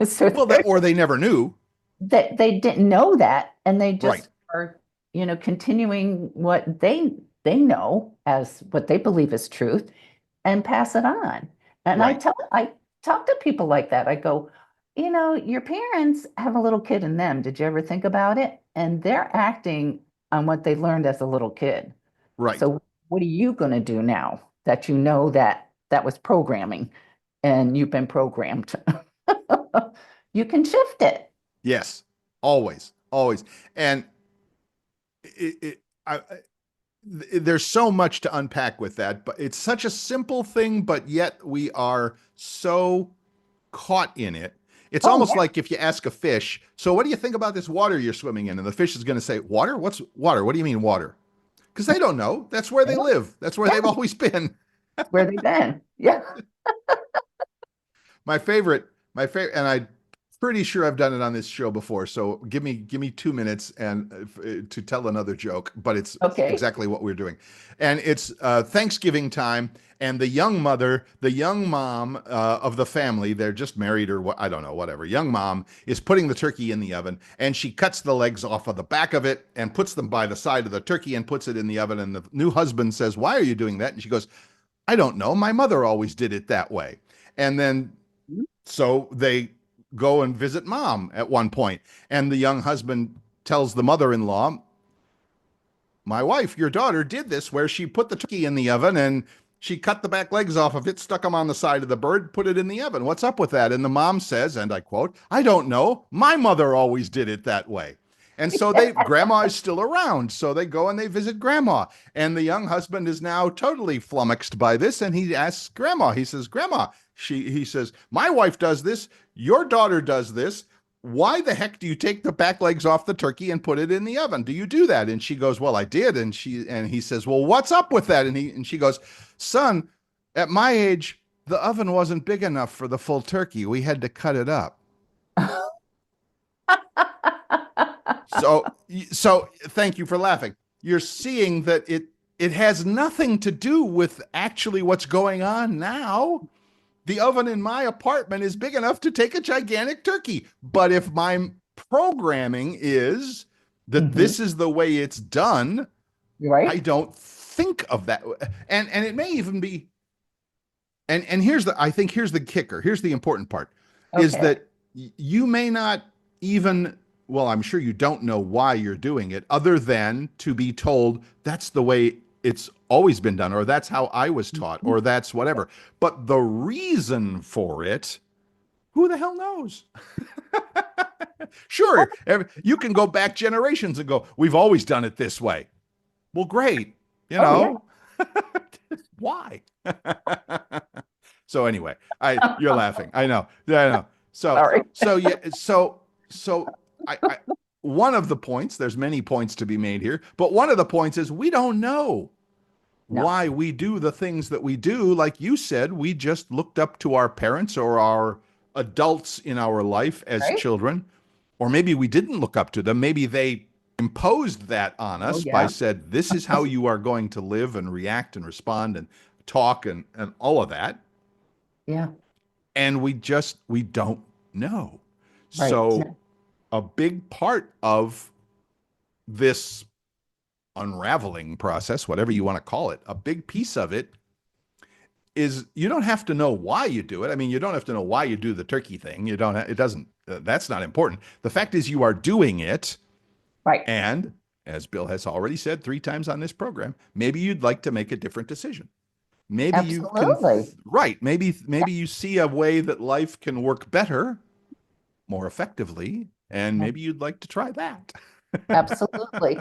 So Well, that or they never knew. they didn't know that, and they Right, just are, continuing what they know as what they believe is truth and pass it on. And right. I talk to people like that. I go, your parents have a little kid in them. Did you ever think about it? And they're acting on what they learned as a little kid. Right. So what are you going to do now that you know that that was programming and you've been programmed? You can shift it. Yes. Always. Always. And it, it there's so much to unpack with that, but it's such a simple thing, but yet we are so caught in it. It's Oh, almost yeah. like if you ask a fish, so what do you think about this water you're swimming in? And the fish is going to say, water? What's water? What do you mean water? Because they don't know. That's where they live. That's where Yeah, they've always been. where they've been. Yeah. My favorite, my favorite, and I'm pretty sure I've done it on this show before. So give me 2 minutes and to tell another joke, but it's Okay. exactly what we're doing, and it's Thanksgiving time, and the young mother, the young mom of the family, they're just married or what I don't know, whatever. Young mom is putting the turkey in the oven, and she cuts the legs off of the back of it and puts them by the side of the turkey and puts it in the oven. And the new husband says, "Why are you doing that?" And she goes, "I don't know. My mother always did it that way." And then so they go and visit mom at one point, and the young husband tells the mother-in-law, "My wife, your daughter, did this where she put the turkey in the oven and she cut the back legs off of it, stuck them on the side of the bird, put it in the oven. What's up with that?" And the mom says, and I quote, "I don't know. My mother always did it that way." And so grandma is still around. So they go and they visit grandma. And the young husband is now totally flummoxed by this. And he asks grandma, he says, "Grandma," he says, "my wife does this. Your daughter does this. Why the heck do you take the back legs off the turkey and put it in the oven? Do you do that?" And she goes, "Well, I did." And he says, "Well, what's up with that?" And she goes, "Son, at my age, the oven wasn't big enough for the full turkey. We had to cut it up." So thank you for laughing. You're seeing that it has nothing to do with actually what's going on now. The oven in my apartment is big enough to take a gigantic turkey. But if my programming is that Hmm. this is the way it's done, I Right? don't think of that. And it may even be, and here's the I think here's the kicker. Here's the important part is Okay. that you may not even, well, I'm sure you don't know why you're doing it other than to be told that's the way it's always been done, or that's how I was taught, Mhm. or that's whatever. But the reason for it, who the hell knows? Oh, Sure, you can go back generations and go, we've always done it this way. Well, great. You oh, yeah. know, why? So anyway, you're laughing. I know. I know. So Sorry. so yeah, so I one of the points, there's many points to be made here, but one of the points is we don't know No. why we do the things that we do. Like you said, we just looked up to our parents or our adults in our life as Right? children, or maybe we didn't look up to them. Maybe they imposed that on Oh, us by yeah. said, this is how you are going to live and react and respond and talk and all of that. Yeah. And we don't know. Right. So No. a big part of this unraveling process, whatever you want to call it, a big piece of it is you don't have to know why you do it. I mean, you don't have to know why you do the turkey thing. You don't, it doesn't, that's not important. The fact is you are doing it. Right. And as Bill has already said 3 times on this program, maybe you'd like to make a different decision. Maybe you can, Absolutely. right. Maybe you see a way that life can work better, more effectively, and Yeah. maybe you'd like to try that. Absolutely.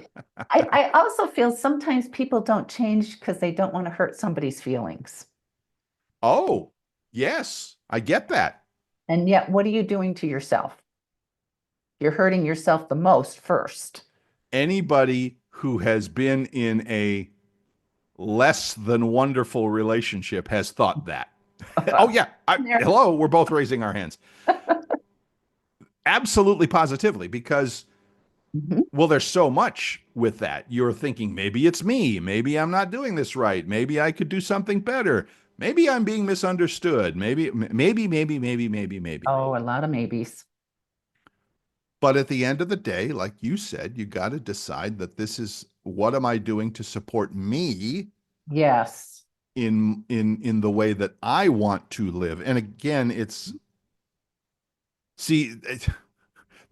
I also feel sometimes people don't change because they don't want to hurt somebody's feelings. Oh, yes, I get that. And yet, what are you doing to yourself? You're hurting yourself the most first. Anybody who has been in a less than wonderful relationship has thought that. Oh, yeah. There. Hello, we're both raising our hands. Absolutely, positively, because Mhm. Well, there's so much with that. You're thinking, maybe it's me. Maybe I'm not doing this right. Maybe I could do something better. Maybe I'm being misunderstood. Oh, a Maybe. lot of maybes. But at the end of the day, like you said, you got to decide that this is what am I doing to support me Yes. in the way that I want to live. And again, it's see,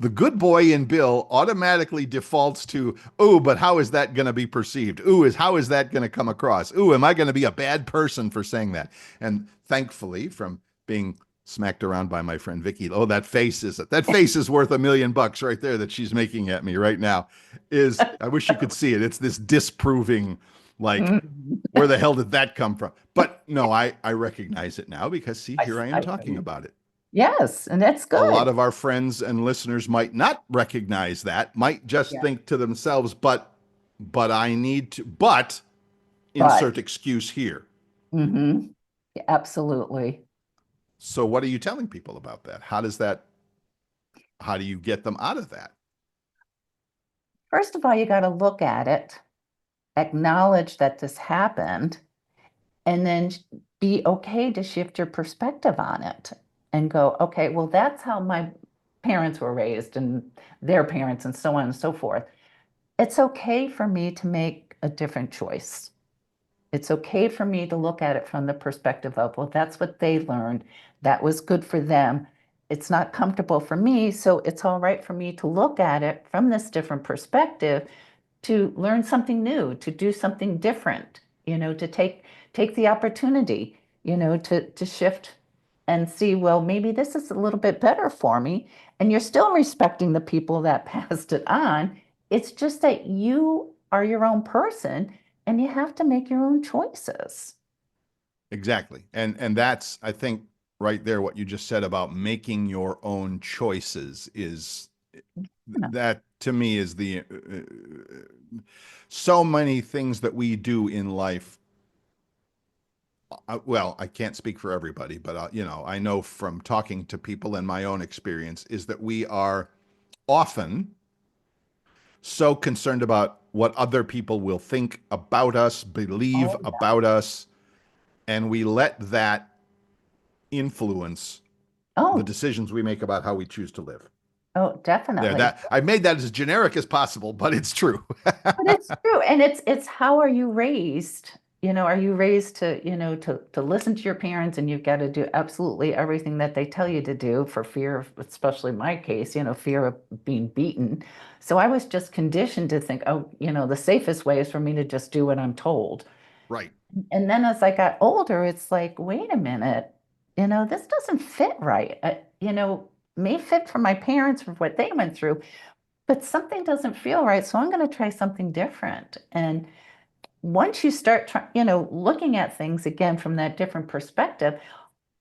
the good boy in Bill automatically defaults to, oh, but how is that going to be perceived? Ooh, how is that going to come across? Ooh, am I going to be a bad person for saying that? And thankfully, from being smacked around by my friend Vicki, oh, that face is worth $1,000,000 right there that she's making at me right now. Is I wish you could see it. It's this disproving, like, Mhm. where the hell did that come from? But no, I recognize it now because see, I, here I am I, talking about it. yes, and that's A lot good. of our friends and listeners might not recognize that, might just Yeah. think to themselves, but I need to, but But insert excuse here. hmm absolutely. So what are you telling people about that? How do you get them out of that? First of all, you got to look at it, acknowledge that this happened, and then be okay to shift your perspective on it and go, okay, well, that's how my parents were raised and their parents and so on and so forth. It's okay for me to make a different choice. It's okay for me to look at it from the perspective of, well, that's what they learned. That was good for them. It's not comfortable for me, so it's all right for me to look at it from this different perspective to learn something new, to do something different, to take the opportunity, to shift and see, well, maybe this is a little bit better for me. And you're still respecting the people that passed it on. It's just that you are your own person and you have to make your own choices. Exactly. And that's, I think, right there, what you just said about making your own choices is Yeah. that to me is the so many things that we do in life. Well, I can't speak for everybody, but I know from talking to people and my own experience is that we are often so concerned about what other people will think about us, believe Oh, yeah. about us, and we let that influence the Oh, decisions we make about how we choose to live. oh, There, definitely. that I've made that as generic as possible, but it's true. But it's true. And it's how are you raised? Are you raised to, to listen to your parents and you've got to do absolutely everything that they tell you to do for fear of, especially my case, fear of being beaten. So I was just conditioned to think, oh, the safest way is for me to just do what I'm told. Right. And then as I got older, it's like, wait a minute, this doesn't fit right. May fit for my parents for what they went through, but something doesn't feel right. So I'm going to try something different. And once you start looking at things again from that different perspective,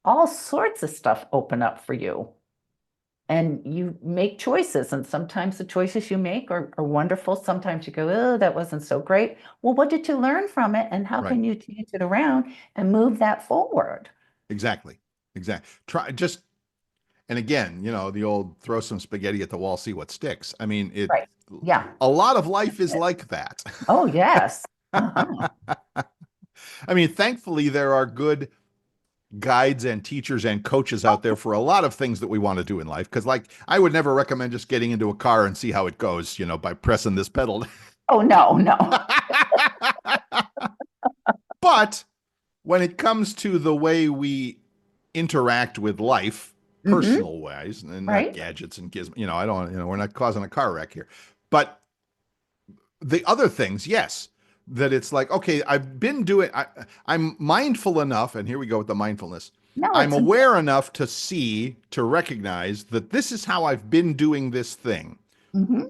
all sorts of stuff open up for you. And you make choices. And sometimes the choices you make are wonderful. Sometimes you go, oh, that wasn't so great. Well, what did you learn from it? And how Right. can you change it around and move that forward? Exactly. Exactly. Try just and again, the old throw some spaghetti at the wall, see what sticks. I mean, Right. Yeah. a lot of life is like that. Oh, yes. Uh-huh. I mean, thankfully there are good guides and teachers and coaches out there for a lot of things that we want to do in life. Because, like, I would never recommend just getting into a car and see how it goes, by pressing this pedal. Oh, no, no. But when it comes to the way we interact with life, Hmm. personal wise, and not Right. gadgets and gizmos, I don't, we're not causing a car wreck here. But the other things, yes, that it's like, okay, I've been doing, I'm mindful enough, and here we go with the mindfulness. No, I'm it's aware important. enough to recognize that this is how I've been doing this thing Hmm.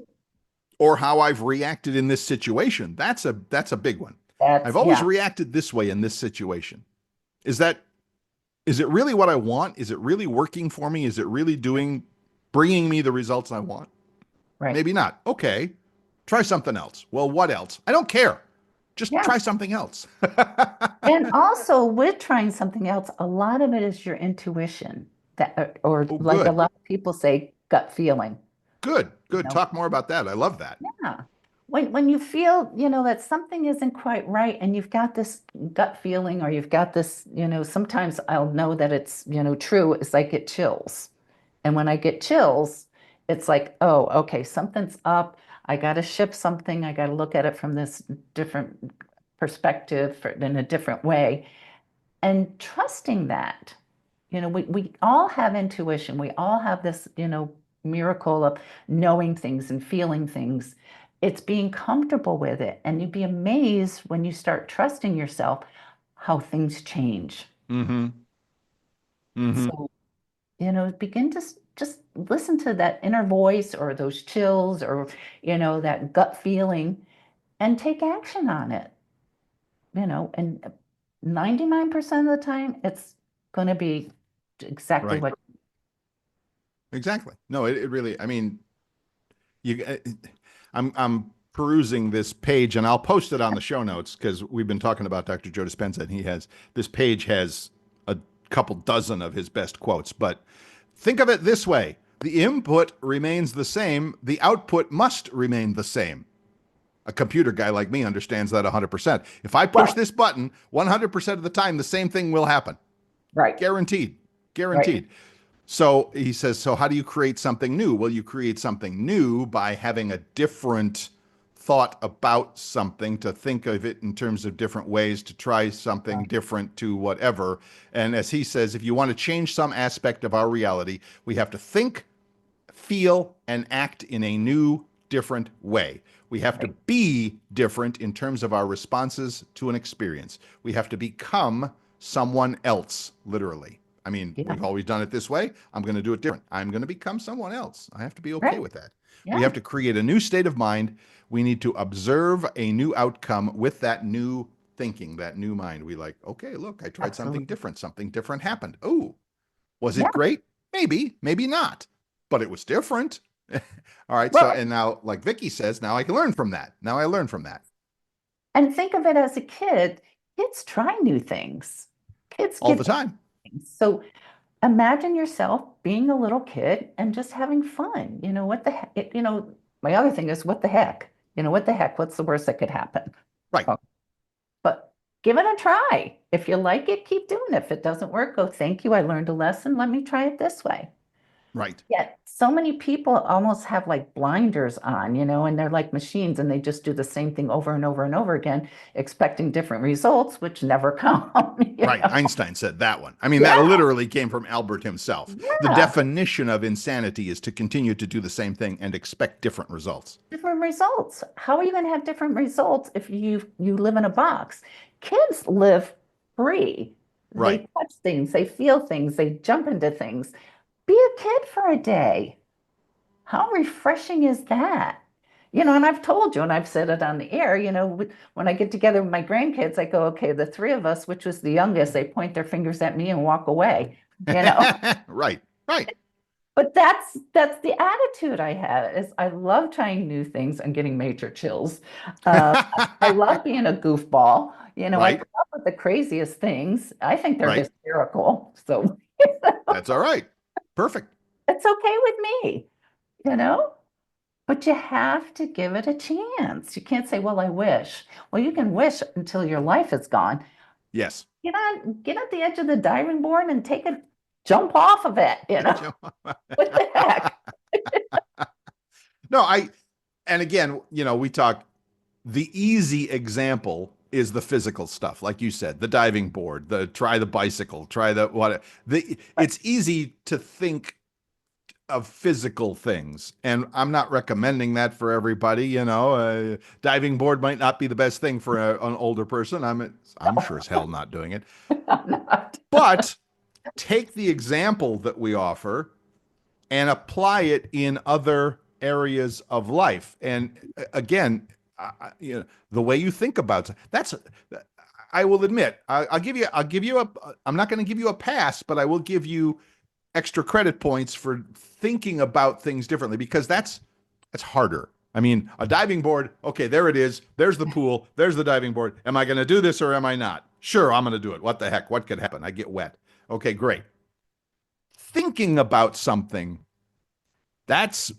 or how I've reacted in this situation. That's a big one. I've always Yeah, reacted this way in this situation. Is that is it really what I want? Is it really working for me? Is it really bringing me the results I want? right. Maybe not. Okay. Try something else. Well, what else? I don't care. Just Yeah. try something else. And also with trying something else, a lot of it is your intuition that, or Oh, like a good. lot of people say, gut feeling. Good. Good. Talk more about that. I love that. Yeah. When you feel, that something isn't quite right and you've got this gut feeling or you've got this, sometimes I'll know that it's, true. It's like get chills. And when I get chills, it's like, oh, okay, something's up. I got to shift something. I got to look at it from this different perspective in a different way. And trusting that, we all have intuition. We all have this, miracle of knowing things and feeling things. It's being comfortable with it. And you'd be amazed when you start trusting yourself how things change. Mm-hmm. Mm-hmm. So, begin to just listen to that inner voice or those chills or, that gut feeling and take action on it, and 99% of the time, it's going to be exactly Right. what. Exactly. No, it really, I mean, you, I'm perusing this page and I'll post it on the show notes because we've been talking about Dr. Joe Dispenza and this page has a couple dozen of his best quotes, but think of it this way. The input remains the same. The output must remain the same. A computer guy like me understands that 100%. If I push Well, this button 100% of the time, the same thing will happen. right, Guaranteed. right, Guaranteed. So he says, so how do you create something new? Well, you create something new by having a different thought about something, to think of it in terms of different ways, to try something right, different to whatever. And as he says, if you want to change some aspect of our reality, we have to think, feel, and act in a new, different way. We have to right. be different in terms of our responses to an experience. We have to become someone else, literally. I mean, Yeah, we've always done it this way. I'm going to do it different. I'm going to become someone else. I have to be okay right. with that. We Yeah, have to create a new state of mind. We need to observe a new outcome with that new thinking, that new mind. We like, okay, look, I tried something absolutely. different. Something different happened. Oh, was Yeah. it great? Maybe, maybe not, but it was different. All right. So, Well, and now, like Vicky says, now I can learn from that. Now I learn from that and think of it as a kid. Kids try new things. Kids all get the time. things. So imagine yourself being a little kid and just having fun. What the heck? My other thing is what the heck? What the heck? What's the worst that could happen? Right. Oh, but give it a try. If you like it, keep doing it. If it doesn't work, go, thank you. I learned a lesson. Let me try it this way. Right. Yet so many people almost have like blinders on, and they're like machines and they just do the same thing over and over and over again, expecting different results, which never come, Right. Einstein said that one. I mean, that Yeah, literally came from Albert himself. The yeah. definition of insanity is to continue to do the same thing and expect different results. Different results. How are you going to have different results if you live in a box? Kids live free. They Right. touch things, they feel things, they jump into things. Be a kid for a day. How refreshing is that? And I've told you, and I've said it on the air, when I get together with my grandkids, I go, okay, the three of us, which was the youngest, they point their fingers at me and walk away, you know. Right. Right. But that's the attitude I have is I love trying new things and getting major chills. Uh, I love being a goofball. I Right. come up with the craziest things. I think they're Right. hysterical. So That's all right. Perfect. it's okay with me, you know? But you have to give it a chance. You can't say, well, I wish. Well, you can wish until your life is gone. Yes. Get at the edge of the diving board and take a jump off of it, What the heck? No, and again, we talk, the easy example is the physical stuff, like you said, the diving board, try the bicycle, try the what. It's easy to think of physical things, and I'm not recommending that for everybody. Diving board might not be the best thing for an older person. I'm sure as hell not doing it, I'm not. but take the example that we offer and apply it in other areas of life. And again, the way you think about it, I will admit, I'm not going to give you a pass, but I will give you extra credit points for thinking about things differently, because that's harder. I mean, a diving board, okay, there it is. There's the pool. There's the diving board. Am I going to do this or am I not? Sure, I'm going to do it. What the heck? What could happen? I get wet. Okay, great. Thinking about something, that's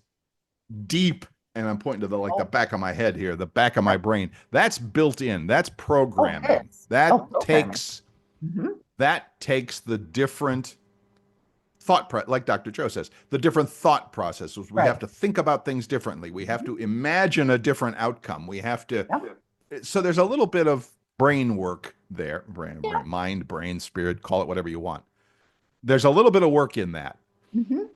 deep, and I'm pointing to the like the Oh, back of my head here, the back of my yep. brain. That's built in. That's Oh, it programming. is. Oh, programming. Hmm. That takes the different like Dr. Joe says, the different thought processes. We have Right. to think about things differently. We have Mhm. to imagine a different outcome. We have to Yep. so there's a little bit of brain work there, Yeah. mind, brain, spirit, call it whatever you want. There's a little bit of work in that, Hmm.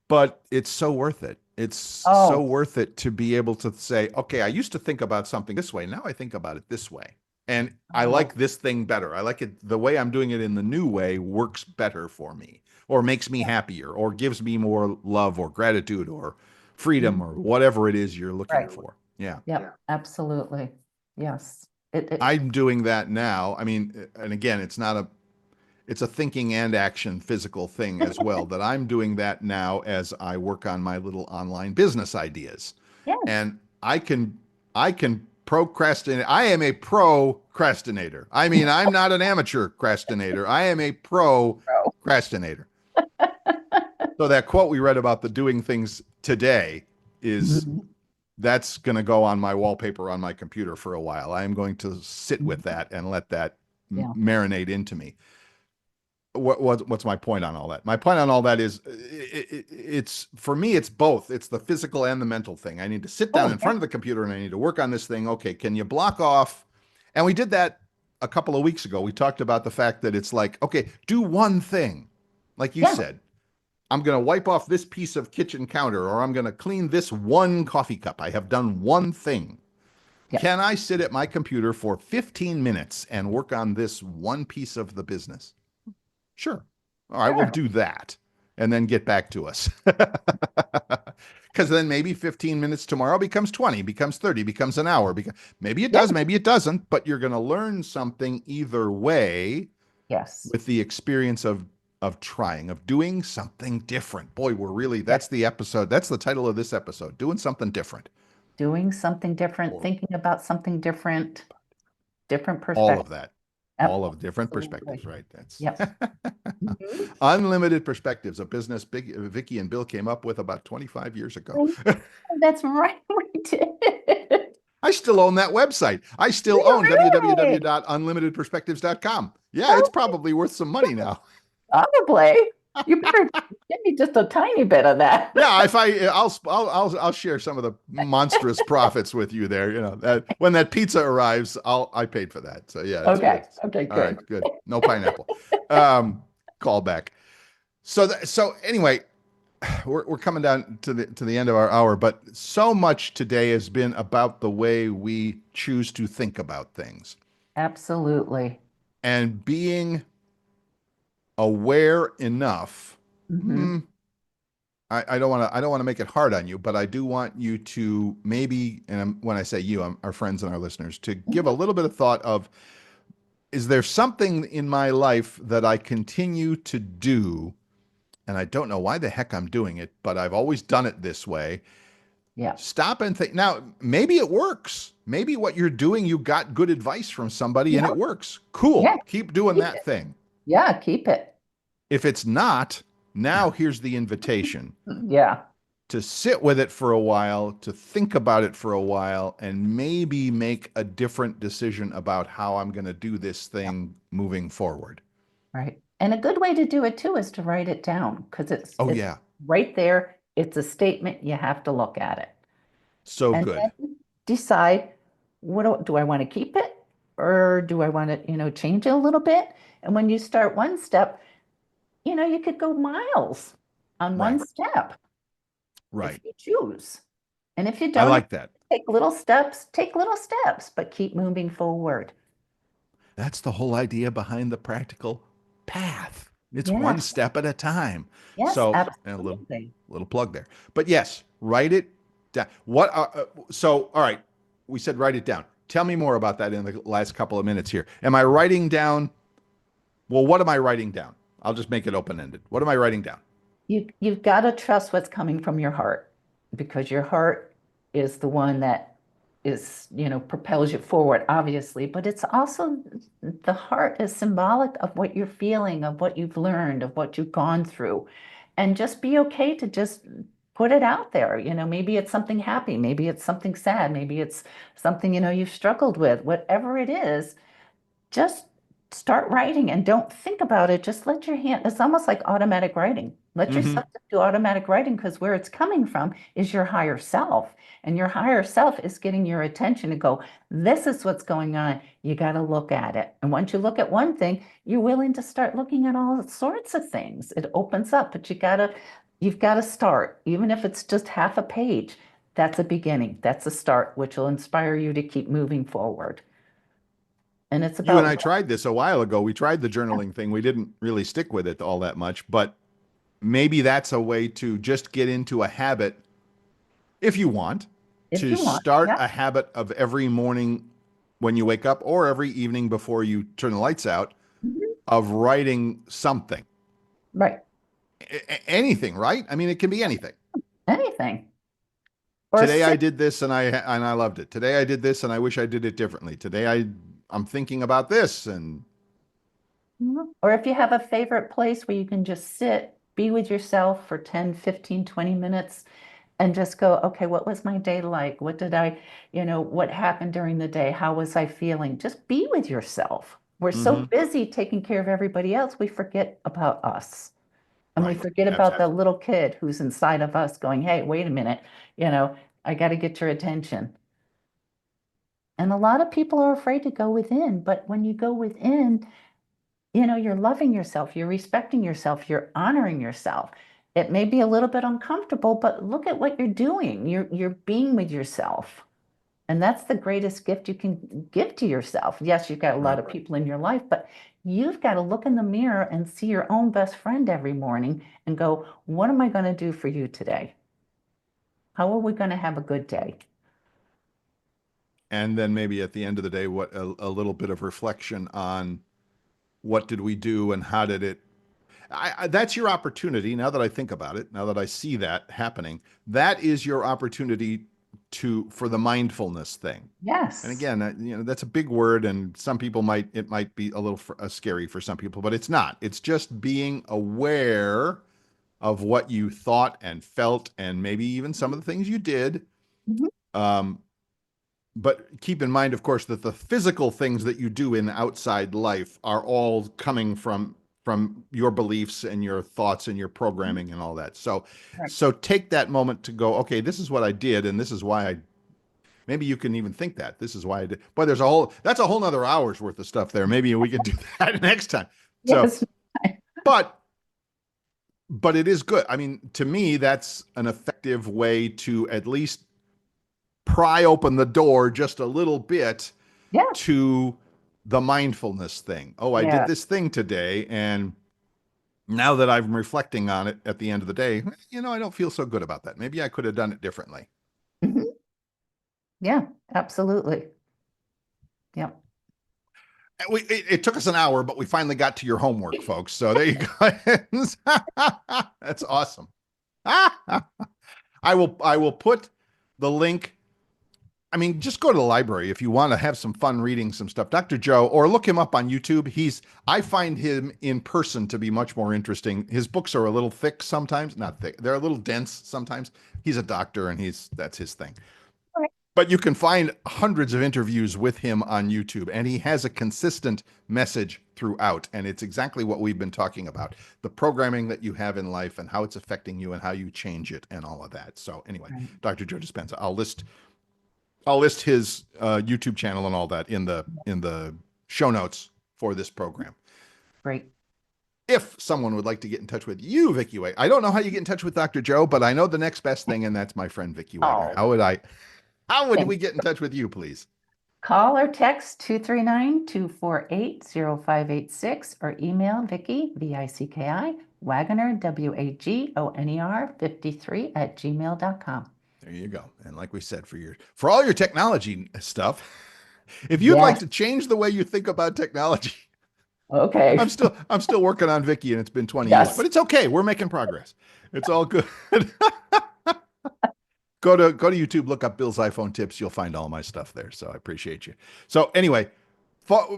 but it's so worth it. It's so Oh, worth it to be able to say, okay, I used to think about something this way. Now I think about it this way. And I like oh, this thing better. I like it. The way I'm doing it in the new way works better for me, or makes me yeah. happier, or gives me more love or gratitude or freedom Mhm. or whatever it is you're looking Right. for. Yeah. Yep. Absolutely. Yes. It, I'm doing that now. I mean, and again, it's a thinking and action physical thing as well that I'm doing that now as I work on my little online business ideas. yes. And I can procrastinate. I am a procrastinator. I mean, I'm not an amateur procrastinator. I am a Oh. procrastinator. So that quote we read about the doing things today is Mhm. that's going to go on my wallpaper on my computer for a while. I am going to sit with Mhm. that and let that Yeah. marinate into me. What's my point on all that? My point on all that is it's for me, it's both. It's the physical and the mental thing. I need to sit down Oh, in yeah. front of the computer and I need to work on this thing. Okay, can you block off? And we did that a couple of weeks ago. We talked about the fact that it's like, okay, do one thing. Like you Yeah. said, I'm going to wipe off this piece of kitchen counter or I'm going to clean this one coffee cup. I have done one thing. Yeah. Can I sit at my computer for 15 minutes and work on this one piece of the business? Sure. All right, we'll Sure. do that and then get back to us. Because then maybe 15 minutes tomorrow becomes 20, becomes 30, becomes an hour. Maybe it Yeah. does, maybe it doesn't, but you're going to learn something either way Yes. with the experience of trying, of doing something different. Boy, we're really, Yeah. that's the episode. That's the title of this episode, doing something different. Doing something different, Or thinking about something different, different all of perspective. that. All of different perspectives, Absolutely. right? That's Yep. Mhm. unlimited perspectives, a business Big Vicky and Bill came up with about 25 years ago. That's right. We did. I still own that website. I Do still you own really? www.unlimitedperspectives.com. Yeah, it's Oh, probably worth some money now. probably. You better give me just a tiny bit of that. Yeah, if I'll share some of the monstrous profits with you there. You know that when that pizza arrives, I paid for that. So yeah, Okay. it's Okay, all right. good. Good. No pineapple. Um, call back. So anyway, we're coming down to the end of our hour, but so much today has been about the way we choose to think about things Absolutely. and being aware enough. Hmm. Hmm, I don't want to make it hard on you, but I do want you to maybe, and when I say you, our friends and our listeners, to give a little bit of thought of, is there something in my life that I continue to do, and I don't know why the heck I'm doing it, but I've always done it this way. Yeah. Stop and think. Now, maybe it works. Maybe what you're doing, you got good advice from somebody and Yeah. it works. Yeah. Cool. Keep doing Keep that it. thing. Yeah. Keep it. If it's not, now here's the invitation Yeah. to sit with it for a while, to think about it for a while, and maybe make a different decision about how I'm going to do this Yeah. thing moving forward. Right. And a good way to do it too is to write it down because Oh, it's yeah. right there. It's a statement. You have to look at it. So And good. then decide do I want to keep it or do I want to, change it a little bit? And when you start one step, you could go miles on one Right. step if Right. you choose. And if you I don't, like that. take little steps, but keep moving forward. That's the whole idea behind the practical path. It's one Yes, step at a time. yes, So, and a absolutely. little plug there. But yes, write it down. So all right, we said write it down. Tell me more about that in the last couple of minutes here. Am I writing down? Well, what am I writing down? I'll just make it open ended. What am I writing down? You've got to trust what's coming from your heart because your heart is the one that propels you forward, obviously, but it's also the heart is symbolic of what you're feeling, of what you've learned, of what you've gone through. And just be okay to just put it out there. Maybe it's something happy, maybe it's something sad, maybe it's something, you've struggled with, whatever it is, just start writing and don't think about it. Just let your hand, it's almost like automatic writing. Let yourself Hmm. do automatic writing because where it's coming from is your higher self. And your higher self is getting your attention to go, this is what's going on. You got to look at it. And once you look at one thing, you're willing to start looking at all sorts of things. It opens up, but you've got to start, even if it's just half a page. That's a beginning. That's a start, which will inspire you to keep moving forward. And it's You and about, I tried this a while ago. We tried the journaling thing. We didn't really stick with it all that much, but maybe that's a way to just get into a habit if you want if to you want. start Yeah. a habit of every morning when you wake up or every evening before you turn the lights out Mhm. of writing something. Right. Anything, right? I mean, it can be anything. Anything. Or Today I sit. did this and I loved it. Today I did this and I wish I did it differently. Today I'm thinking about this and Or if you have a favorite place where you can just sit, be with yourself for 10, 15, 20 minutes and just go, okay, what was my day like? What happened during the day? How was I feeling? Just be with yourself. We're so mhm, busy taking care of everybody else, we forget about us. And we right. forget about the little kid who's inside of us going, hey, wait a minute, you know, I got to get your attention. And a lot of people are afraid to go within, but when you go within, you're loving yourself, you're respecting yourself, you're honoring yourself. It may be a little bit uncomfortable, but look at what you're doing. You're being with yourself. And that's the greatest gift you can give to yourself. Yes, you've got a lot Right. of people in your life, but you've got to look in the mirror and see your own best friend every morning and go, what am I going to do for you today? How are we going to have a good day? And then maybe at the end of the day, what a little bit of reflection on what did we do and how did it that's your opportunity. Now that I think about it, now that I see that happening, that is your opportunity to for the mindfulness thing. And Yes. again, that's a big word, and some people might it might be a little scary for some people, but it's not. It's just being aware of what you thought and felt, and maybe even some of the things you did. Mhm. Um, but keep in mind, of course, that the physical things that you do in outside life are all coming from your beliefs and your thoughts and your programming and all that. So, Right. so take that moment to go, okay, this is what I did, and this is why I. Maybe you can even think that this is why I did. But that's a whole nother hour's worth of stuff there. Maybe we could do that next time. So, Yes. but but it is good. I mean, to me, that's an effective way to at least pry open the door just a little bit Yes. to the mindfulness thing. Oh, I did Yeah. this thing today. And now that I'm reflecting on it at the end of the day, I don't feel so good about that. Maybe I could have done it differently. Mhm. Yeah, absolutely. Yep. It took us an hour, but we finally got to your homework, folks. So there you go. That's awesome. I will put the link. I mean, just go to the library if you want to have some fun reading some stuff. Dr. Joe, or look him up on YouTube. I find him in person to be much more interesting. His books are a little thick sometimes, not thick. They're a little dense sometimes. He's a doctor and that's his thing. All right. But you can find hundreds of interviews with him on YouTube, and he has a consistent message throughout. And it's exactly what we've been talking about, the programming that you have in life and how it's affecting you and how you change it and all of that. So anyway, Right. Dr. Joe Dispenza, I'll list his YouTube channel and all that in the show notes for this program. Great. If someone would like to get in touch with you, Vicki Wagner, I don't know how you get in touch with Dr. Joe, but I know the next best thing, and that's my friend Vicki Wagner. Oh, How would we thanks. get in touch with you, please? Call or text 239-248-0586 or email Vicky, Vicki, Wagner, Wagoner, 53 at gmail.com. There you go. And like we said, for all your technology stuff, if you'd like Yes. to change the way you think about technology, Okay. I'm still working on Vicki, and it's been 20 years, Yes. but it's okay. We're making progress. It's all good. Go to YouTube, look up Bill's iPhone tips. You'll find all my stuff there. So I appreciate you. So anyway,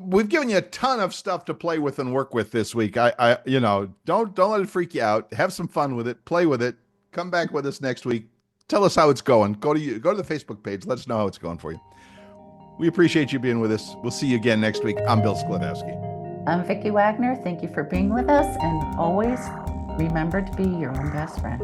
we've given you a ton of stuff to play with and work with this week. Don't let it freak you out. Have some fun with it. Play with it. Come back with us next week. Tell us how it's going. Go to the Facebook page. Let us know how it's going for you. We appreciate you being with us. We'll see you again next week. I'm Bill Sklodowski. I'm Vicki Wagner. Thank you for being with us, and always remember to be your own best friend.